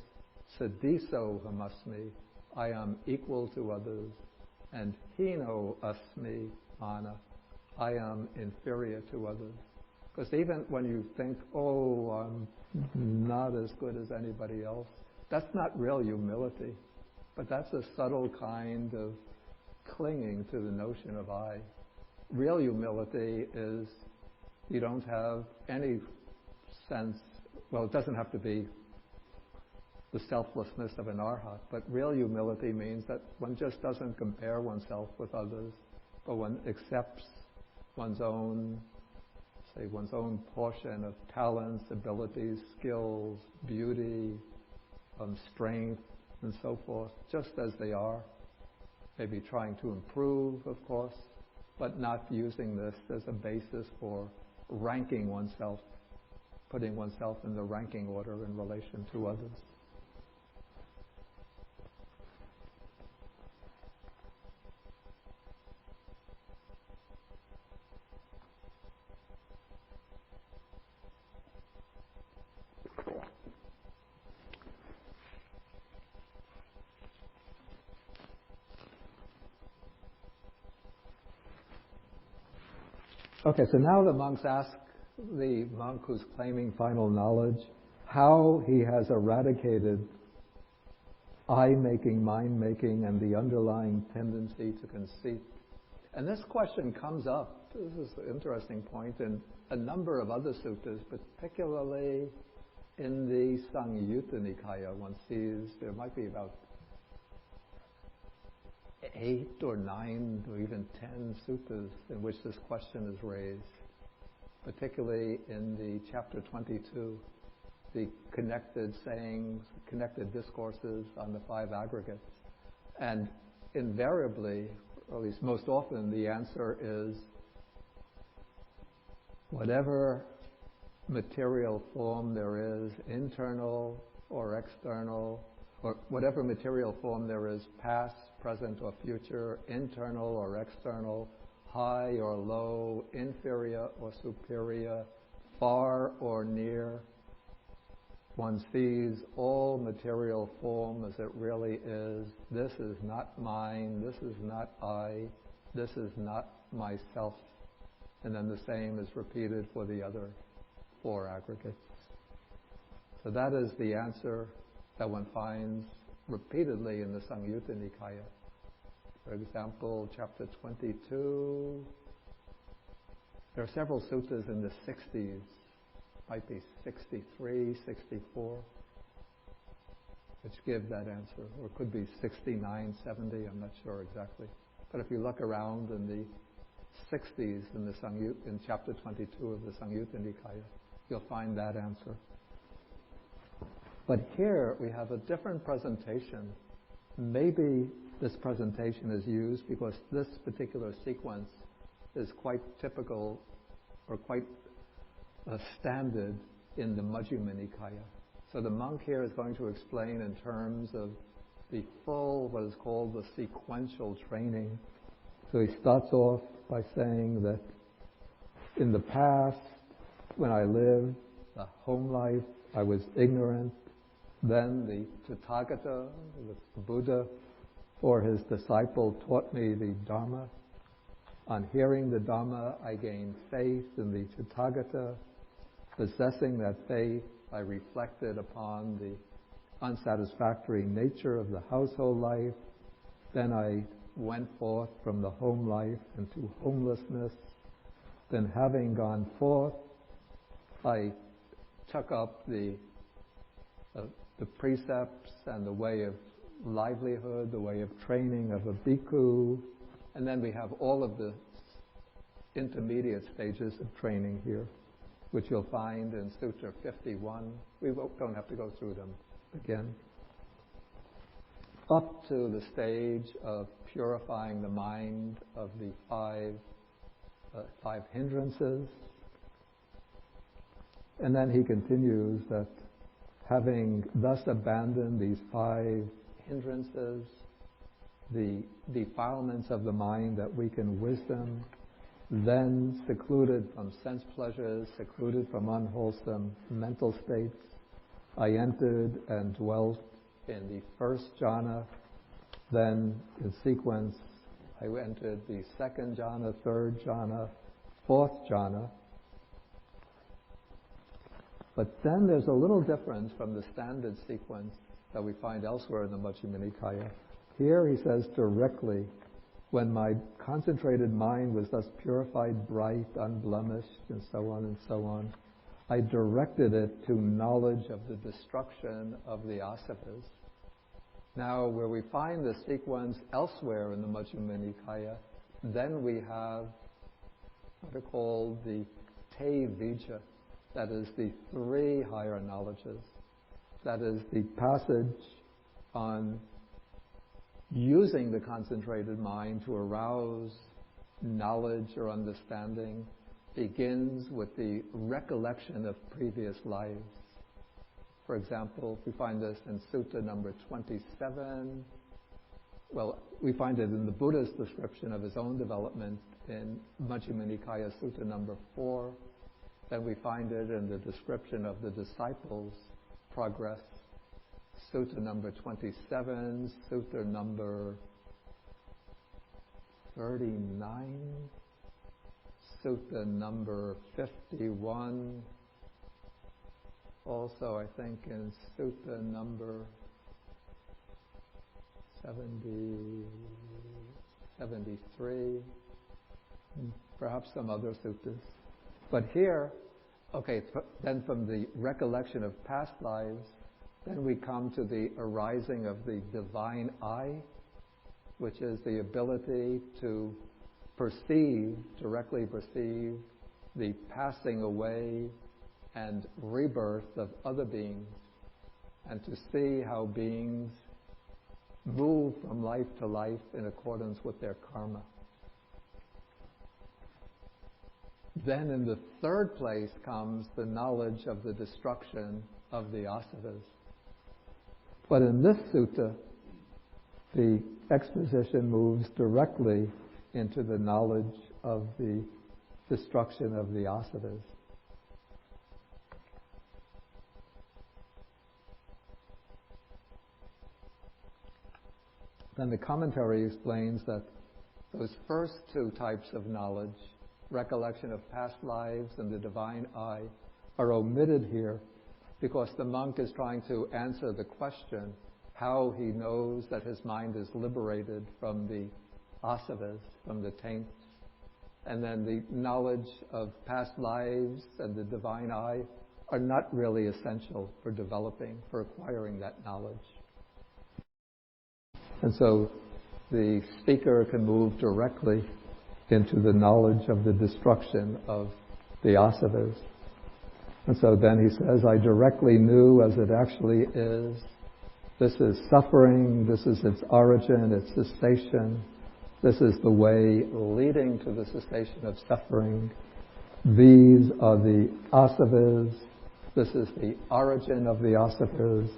Sadiso hamasmi, I am equal to others. And hino asmi mana, I am inferior to others. Because even when you think, oh, I'm not as good as anybody else, that's not real humility. But that's a subtle kind of clinging to the notion of I. Real humility is you don't have any sense, well, it doesn't have to be the selflessness of an arhat, but real humility means that one just doesn't compare oneself with others, but one accepts one's own portion of talents, abilities, skills, beauty, strength, and so forth, just as they are. Maybe trying to improve, of course, but not using this as a basis for ranking oneself, putting oneself in the ranking order in relation to others. Okay, so now the monks ask the monk who's claiming final knowledge how he has eradicated I-making, mind-making, and the underlying tendency to conceit. And this question comes up, this is an interesting point, in a number of other suttas, particularly in the Samyutta Nikaya. One sees there might be about 8 or 9 or even 10 suttas in which this question is raised, particularly in the chapter 22, the connected sayings, connected discourses on the 5 aggregates. And invariably, or at least most often, the answer is whatever material form there is, internal or external, or whatever material form there is, past, present or future, internal or external, high or low, inferior or superior, far or near, one sees all material form as it really is. This is not mine, this is not I, this is not myself. And then the same is repeated for the other 4 aggregates. So that is the answer that one finds repeatedly in the Samyutta Nikaya. For example, chapter 22, there are several suttas in the 60s, might be 63, 64, which give that answer, or it could be 69, 70, I'm not sure exactly. But if you look around in the 60s in chapter 22 of the Samyutta Nikaya, you'll find that answer. But here we have a different presentation. Maybe this presentation is used because this particular sequence is quite typical or quite standard in the Majjhima Nikaya. So the monk here is going to explain in terms of the full, what is called the sequential training. So he starts off by saying that in the past, when I lived the home life, I was ignorant. Then the Tathagata, the Buddha, or his disciple, taught me the Dharma. On hearing the Dharma, I gained faith in the Tathagata. Possessing that faith, I reflected upon the unsatisfactory nature of the household life. Then I went forth from the home life into homelessness. Then having gone forth, I took up the precepts and the way of livelihood, the way of training of a bhikkhu, and then we have all of the intermediate stages of training here, which you'll find in Sutra 51. We don't have to go through them again. up to the stage of purifying the mind of the five hindrances. And then he continues that having thus abandoned these 5 hindrances, the defilements of the mind that weaken wisdom, then secluded from sense pleasures, secluded from unwholesome mental states, I entered and dwelt in the first jhana. Then in sequence, I entered the second jhana, third jhana, fourth jhana. But then there's a little difference from the standard sequence that we find elsewhere in the Majjhima Nikaya. Here he says directly, when my concentrated mind was thus purified, bright, unblemished, and so on, I directed it to knowledge of the destruction of the asavas. Now, where we find the sequence elsewhere in the Majjhima Nikaya, then we have what are called the te vijja, that is the 3 higher knowledges. That is the passage on using the concentrated mind to arouse knowledge or understanding begins with the recollection of previous lives. For example, we find this in Sutta number 27. Well, we find it in the Buddha's description of his own development in Majjhima Nikaya Sutta number 4. Then we find it in the description of the disciples' progress. Sutta number 27, Sutta number 39, Sutta number 51, also I think in Sutta number 73, perhaps some other suttas. But here, then from the recollection of past lives, then we come to the arising of the divine eye, which is the ability to directly perceive the passing away and rebirth of other beings, and to see how beings move from life to life in accordance with their karma. Then in the third place comes the knowledge of the destruction of the asavas. But in this sutta, the exposition moves directly into the knowledge of the destruction of the asavas. Then the commentary explains that those first 2 types of knowledge, recollection of past lives and the divine eye, are omitted here because the monk is trying to answer the question how he knows that his mind is liberated from the asavas, from the taints. And then the knowledge of past lives and the divine eye are not really essential for acquiring that knowledge. And so the speaker can move directly into the knowledge of the destruction of the asavas. And so then he says, I directly knew as it actually is. This is suffering, this is its origin, its cessation. This is the way leading to the cessation of suffering. These are the asavas. This is the origin of the asavas.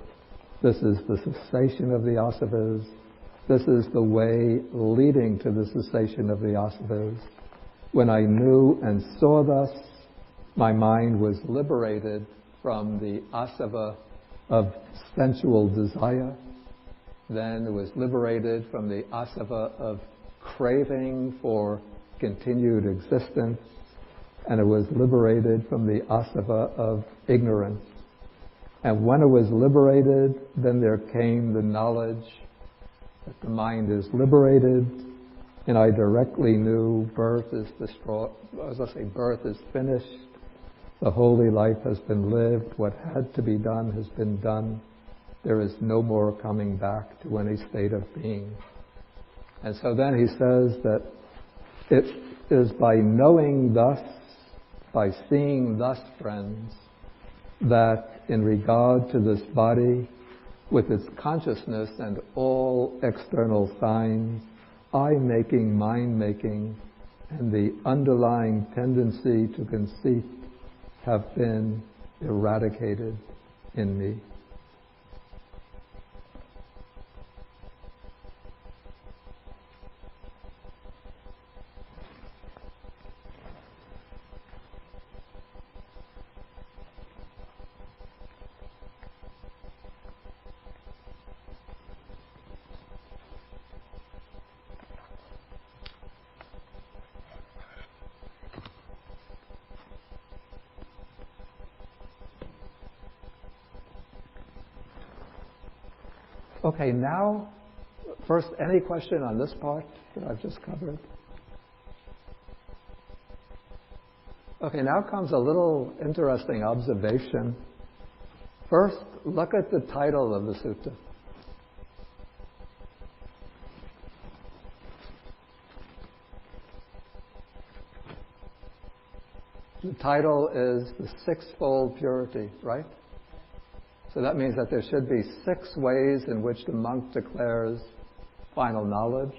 This is the cessation of the asavas. This is the way leading to the cessation of the asavas. When I knew and saw thus, my mind was liberated from the asava of sensual desire. Then it was liberated from the asava of craving for continued existence. And it was liberated from the asava of ignorance. And when it was liberated, then there came the knowledge that the mind is liberated, and I directly knew birth is destroyed. As I say, birth is finished. The holy life has been lived. What had to be done has been done. There is no more coming back to any state of being. And so then he says that it is by knowing thus, by seeing thus, friends, that in regard to this body, with its consciousness and all external signs, I-making, mind-making, and the underlying tendency to conceit have been eradicated in me. Okay, now, first, any question on this part that I've just covered? Okay, now comes a little interesting observation. First, look at the title of the sutta. The title is the Sixfold Purity, right? So that means that there should be 6 ways in which the monk declares final knowledge.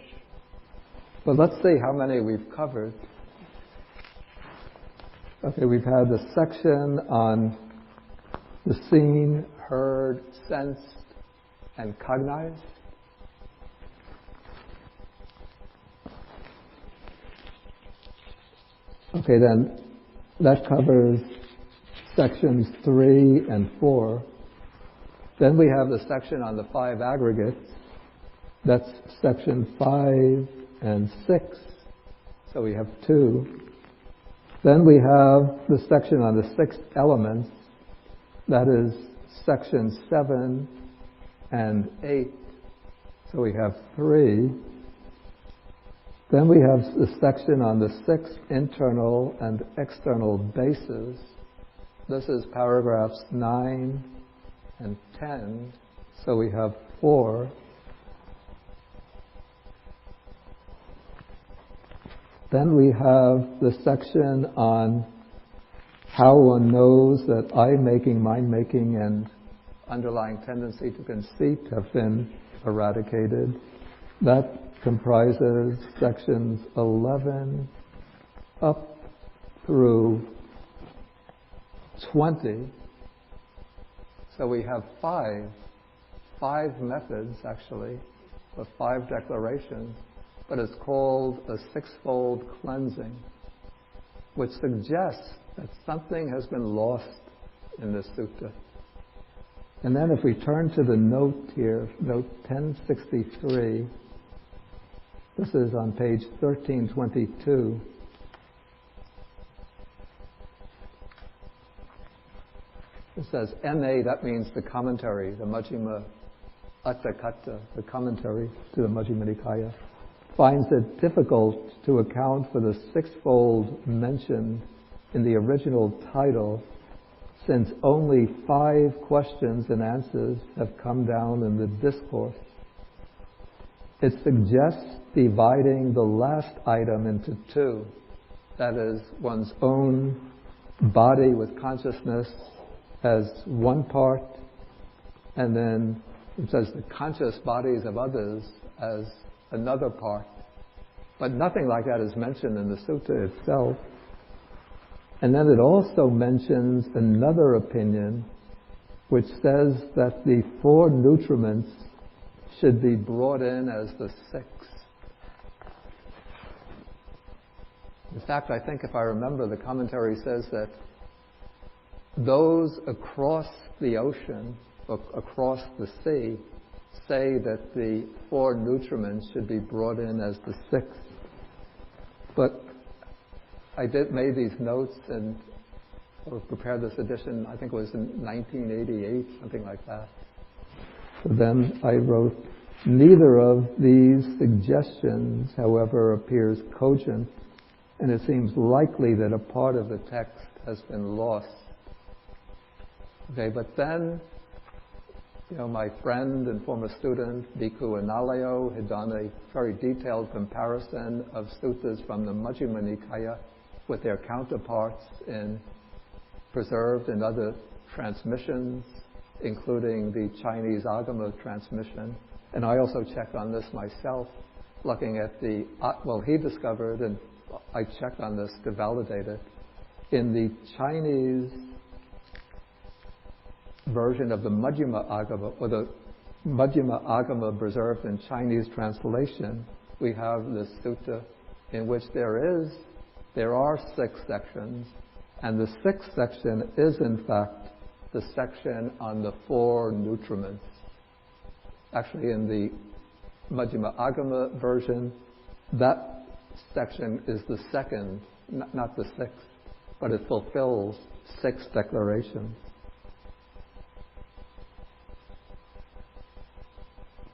But let's see how many we've covered. Okay, we've had the section on the seen, heard, sensed, and cognized. Okay, then that covers sections 3 and 4. Then we have the section on the 5 aggregates. That's section 5 and 6. So we have 2. Then we have the section on the 6 elements. That is section 7 and 8. So we have 3. Then we have the section on the 6 internal and external bases. This is paragraphs 9 and 10, so we have 4. Then we have the section on how one knows that I-making, mind-making, and underlying tendency to conceit have been eradicated. That comprises sections 11 up through 20. So we have five methods, actually, of 5 declarations, but it's called a sixfold cleansing, which suggests that something has been lost in this sutta. And then if we turn to the note here, note 1063, this is on page 1322, it says MA, that means the commentary, the Majjhima Atthakatha, the commentary to the Majjhima Nikaya, finds it difficult to account for the sixfold mentioned in the original title, since only 5 questions and answers have come down in the discourse. It suggests dividing the last item into 2, that is, one's own body with consciousness as one part, and then it says the conscious bodies of others as another part. But nothing like that is mentioned in the sutta itself. And then it also mentions another opinion which says that the 4 nutriments should be brought in as the 6. In fact, I think if I remember, the commentary says that those across the ocean, across the sea, say that the 4 nutriments should be brought in as the 6th. But I made these notes or prepared this edition, I think it was in 1988, something like that. So then I wrote, neither of these suggestions, however, appears cogent, and it seems likely that a part of the text has been lost. Okay, but then, my friend and former student, Bhikkhu Analayo, had done a very detailed comparison of suttas from the Majjhima Nikaya with their counterparts preserved in other transmissions including the Chinese Agama transmission. And I also checked on this myself, looking at he discovered, and I checked on this to validate it, in the Chinese version of the Majjhima Agama, or the Majjhima Agama preserved in Chinese translation, we have this sutta in which there are 6 sections, and the 6th section is in fact the section on the 4 nutriments. Actually, in the Majjhima Agama version, that section is the 2nd, not the 6th, but it fulfills 6 declarations.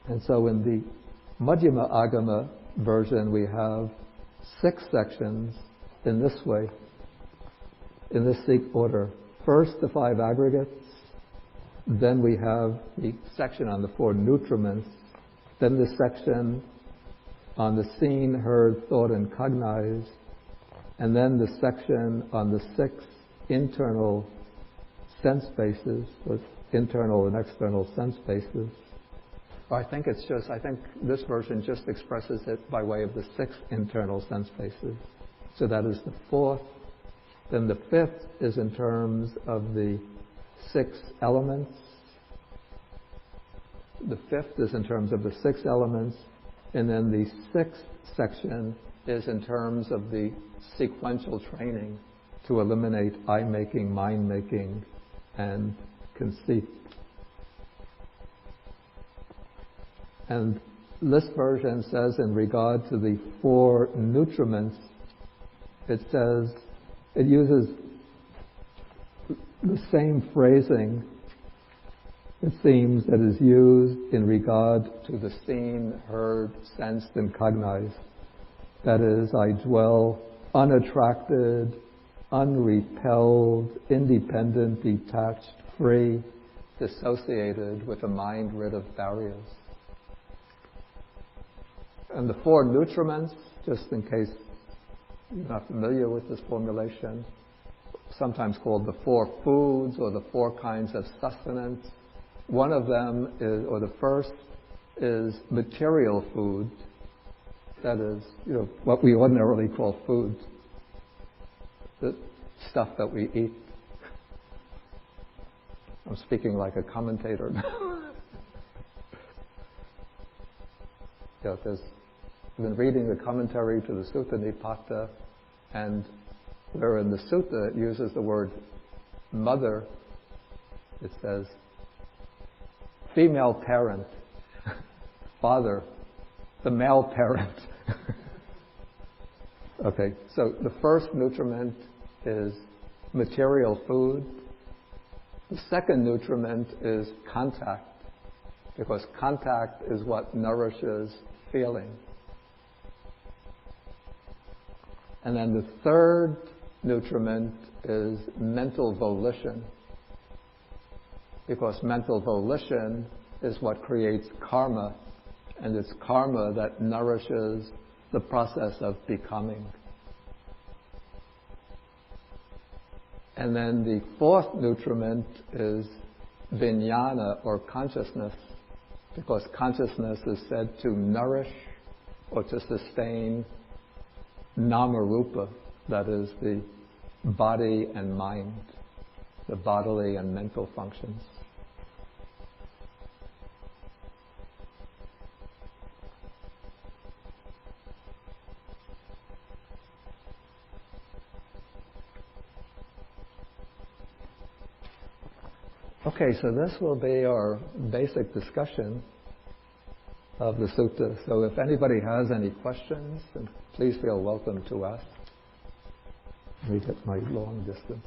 And so in the Majjhima Agama version, we have 6 sections in this way, in this order. First, the 5 aggregates. Then we have the section on the 4 nutriments. Then the section on the seen, heard, thought, and cognized. And then the section on the 6 internal sense bases, with internal and external sense bases. I think this version just expresses it by way of the 6 internal sense bases. So that is the 4th. Then the 5th is in terms of the 6 elements. The 5th is in terms of the 6 elements. And then the 6th section is in terms of the sequential training to eliminate I-making, mind-making, and conceit. And this version says, in regard to the 4 nutriments, it uses the same phrasing, it seems, that is used in regard to the seen, heard, sensed, and cognized. That is, I dwell unattracted, unrepelled, independent, detached, free, dissociated, with a mind rid of barriers. And the 4 nutriments, just in case you're not familiar with this formulation, sometimes called the 4 foods or the 4 kinds of sustenance. One of them is, or the first, is material food. That is, what we ordinarily call food, the stuff that we eat. I'm speaking like a commentator now. I've been reading the commentary to the Sutta Nipata, and where in the Sutta it uses the word mother, it says female parent, father, the male parent. Okay, so the first nutriment is material food. The second nutriment is contact, because contact is what nourishes feeling. And then the third nutriment is mental volition, because mental volition is what creates karma, and it's karma that nourishes the process of becoming. And then the 4th nutriment is vijnana, or consciousness, because consciousness is said to nourish or to sustain nama-rupa, that is the body and mind, the bodily and mental functions. Okay, so this will be our basic discussion of the sutta. So if anybody has any questions, then please feel welcome to ask. Let me get my long distance.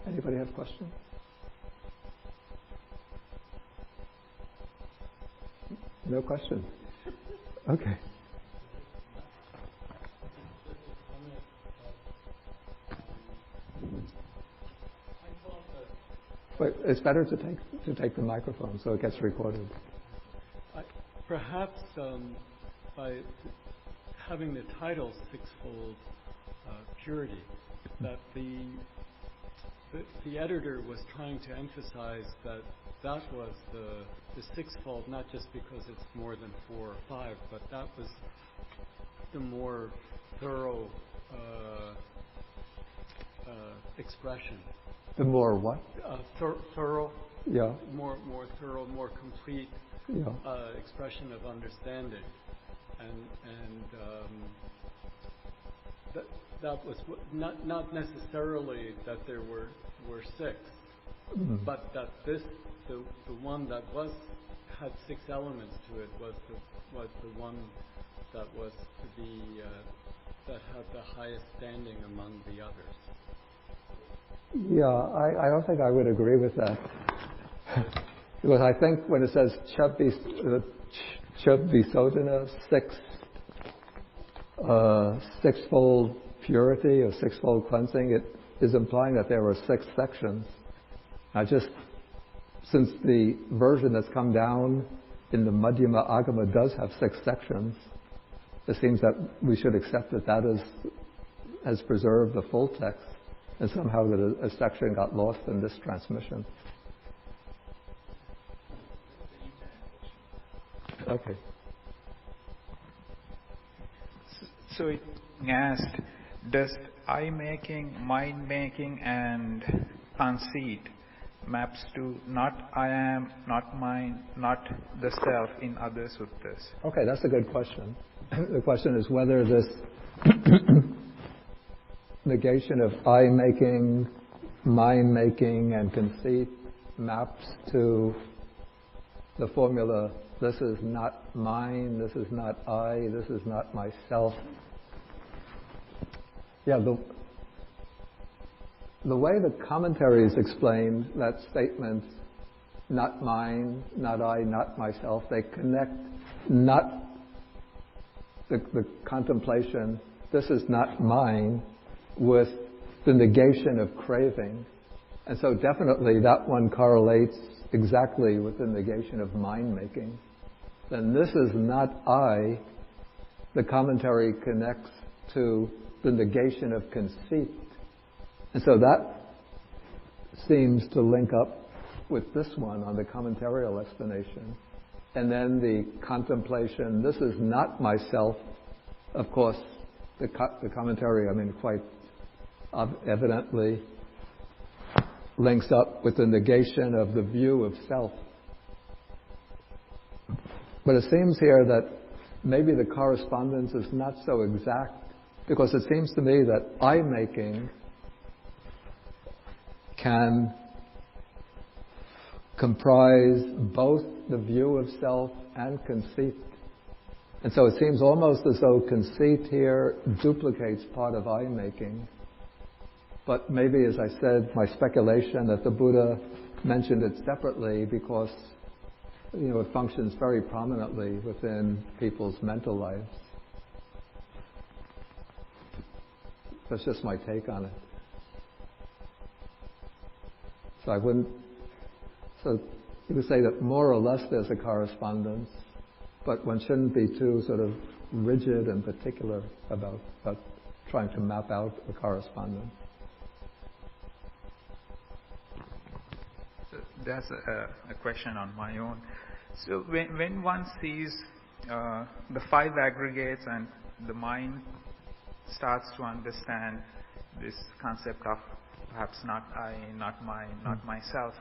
Anybody have questions? No questions? Okay. But it's better to take the microphone so it gets recorded. Perhaps by having the title Sixfold, purity. That the editor was trying to emphasize that was the sixfold, not just because it's more than 4 or 5, but that was the more thorough expression. The more what? Thorough. Yeah. More thorough, more complete expression of understanding, and that was not necessarily that there were 6, but that the one that had 6 elements to it was the one that was to be that had the highest standing among the others. Yeah, I don't think I would agree with that. Because I think when it says Chabbisodhana, sixfold purity or sixfold cleansing, it is implying that there were 6 sections. Since the version that's come down in the Madhyama Agama does have 6 sections, it seems that we should accept that has preserved the full text, and somehow that a section got lost in this transmission. Okay. So it asked, does I-making, mind-making, and conceit maps to not I am, not mine, not the self in other suttas? Okay, that's a good question. The question is whether this negation of I-making, mind-making, and conceit maps to the formula, this is not mine, this is not I, this is not myself. Yeah, the way the commentaries explain that statement, not mine, not I, not myself, they connect not the contemplation, this is not mine, with the negation of craving. And so definitely that one correlates exactly with the negation of mind-making. Then this is not I, the commentary connects to the negation of conceit. And so that seems to link up with this one on the commentarial explanation. And then the contemplation, this is not myself. Of course, the commentary, quite evidently links up with the negation of the view of self. But it seems here that maybe the correspondence is not so exact, because it seems to me that I-making can comprise both the view of self and conceit. And so it seems almost as though conceit here duplicates part of I-making. But maybe, as I said, my speculation that the Buddha mentioned it separately because it functions very prominently within people's mental lives. That's just my take on it. So you would say that more or less there's a correspondence, but one shouldn't be too sort of rigid and particular about trying to map out a correspondence. So that's a question on my own. So when one sees the 5 aggregates and the mind starts to understand this concept of perhaps not I, not mine, not myself,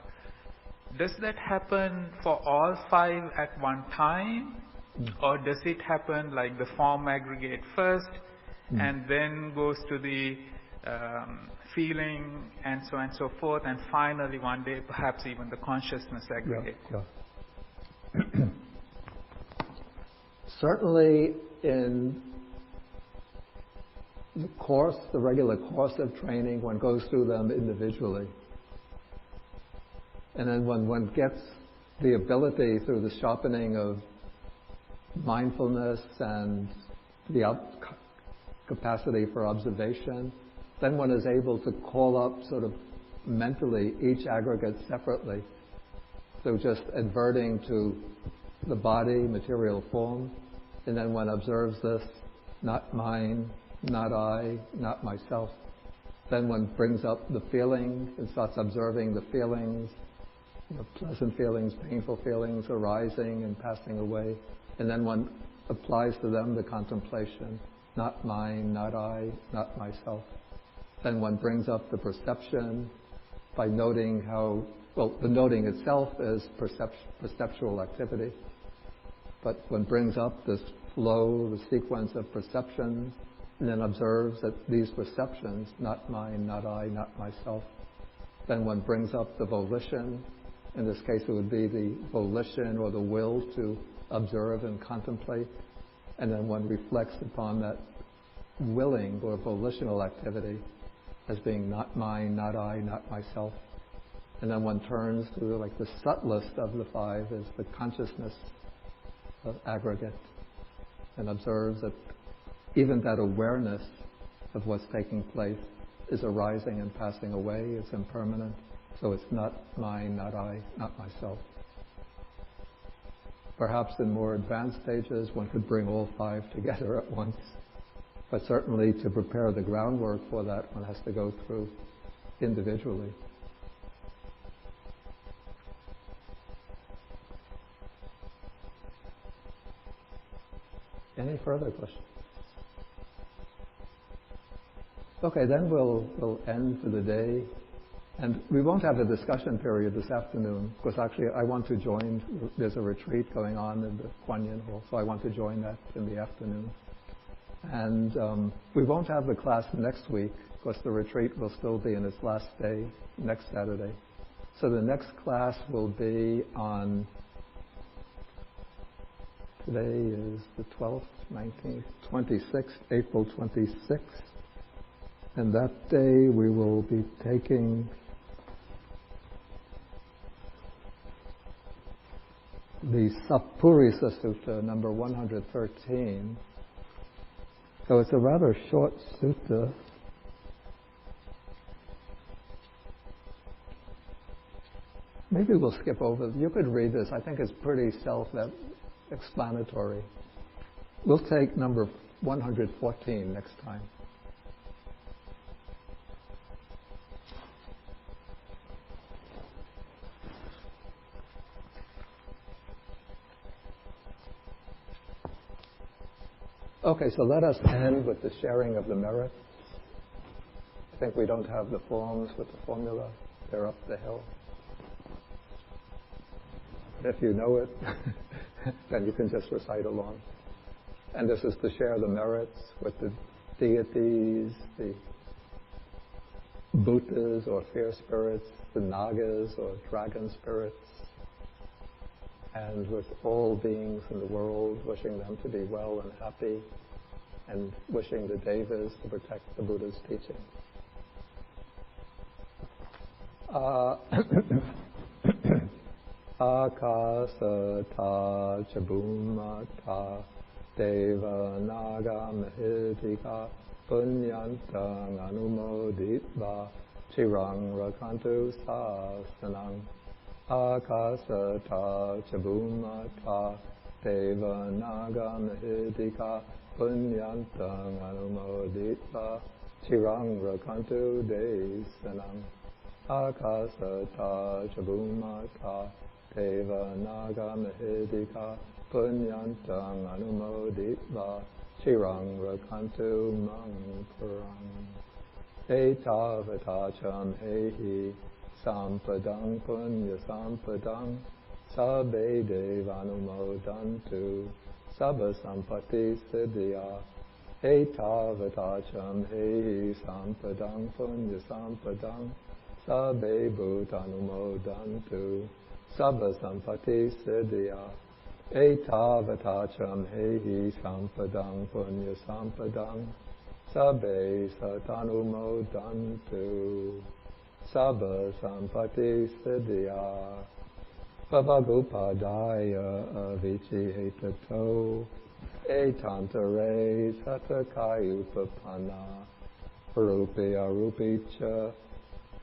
does that happen for all 5 at one time? Or does it happen like the form aggregate first and then goes to the feeling and so on and so forth, and finally one day perhaps even the consciousness aggregate? Yeah. Certainly in the regular course of training, one goes through them individually. And then when one gets the ability through the sharpening of mindfulness and the capacity for observation, then one is able to call up sort of mentally each aggregate separately. So just adverting to the body, material form, and then one observes this, not mine, not I, not myself. Then one brings up the feeling and starts observing the feelings, pleasant feelings, painful feelings arising and passing away. And then one applies to them the contemplation, not mine, not I, not myself. Then one brings up the perception by noting how, the noting itself is perceptual activity. But one brings up this flow, the sequence of perceptions, and then observes that these perceptions, not mine, not I, not myself. Then one brings up the volition. In this case, it would be the volition or the will to observe and contemplate. And then one reflects upon that willing or volitional activity as being not mine, not I, not myself. And then one turns to the subtlest of the five is the consciousness aggregate, and observes that even that awareness of what's taking place is arising and passing away, it's impermanent, so it's not mine, not I, not myself. Perhaps in more advanced stages one could bring all five together at once, but certainly to prepare the groundwork for that one has to go through individually. Any further questions? Okay, then we'll end for the day. And we won't have a discussion period this afternoon, because actually I want to join, there's a retreat going on in the Kuan Yin Hall, so I want to join that in the afternoon. And we won't have the class next week, because the retreat will still be in its last day, next Saturday. So the next class will be on, today is the 12th, 19th, 26th, April 26th. And that day we will be taking the Sappurisa Sutta, number 113. So it's a rather short sutta. Maybe we'll skip over. You could read this. I think it's pretty self-explanatory. We'll take number 114 next time. Okay, so let us end with the sharing of the merits. I think we don't have the forms with the formula. They're up the hill. If you know it, then you can just recite along. And this is to share the merits with the deities, the bhutas or fear spirits, the nagas or dragon spirits, and with all beings in the world, wishing them to be well and happy, and wishing the devas to protect the Buddha's teaching. Akasata Chabbumata Deva Naga Mahidika Punyantang Anumoditva Chirang Rakantu Sasanang. Akasata Chabbumata Deva Naga Mahidika Punyantang Anumoditva Chirang Rakantu Desanang. Akasata Chabbumata Deva Naga Mahidika Punyantang Anumoditva Chirang Rakantu Mangparang. Etavatacham Hehi Sampadang Punya Sampadang Sabbe Devanumodantu Sabba Sampati Siddhya. Etavatacham Hehi Sampadang Punya Sampadang Sabbe Bhutanumodantu Sabba Sampati Siddhya. Etavatacham Hehi Sampadang Punya Sampadang Sabbe Satanumodantu Sabba Sampati Siddhya. Bhavagupadaya Avicci Hetato Etantare Satakayupapana Rupi Arupicha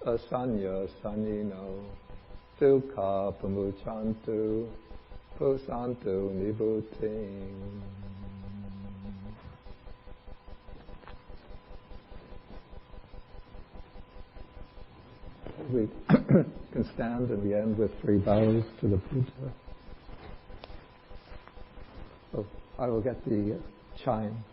Asanya Sanino Dukha Pamuchantu Pusantu Nibuting. we can stand in the end with 3 bows to the Buddha. So I will get the chime.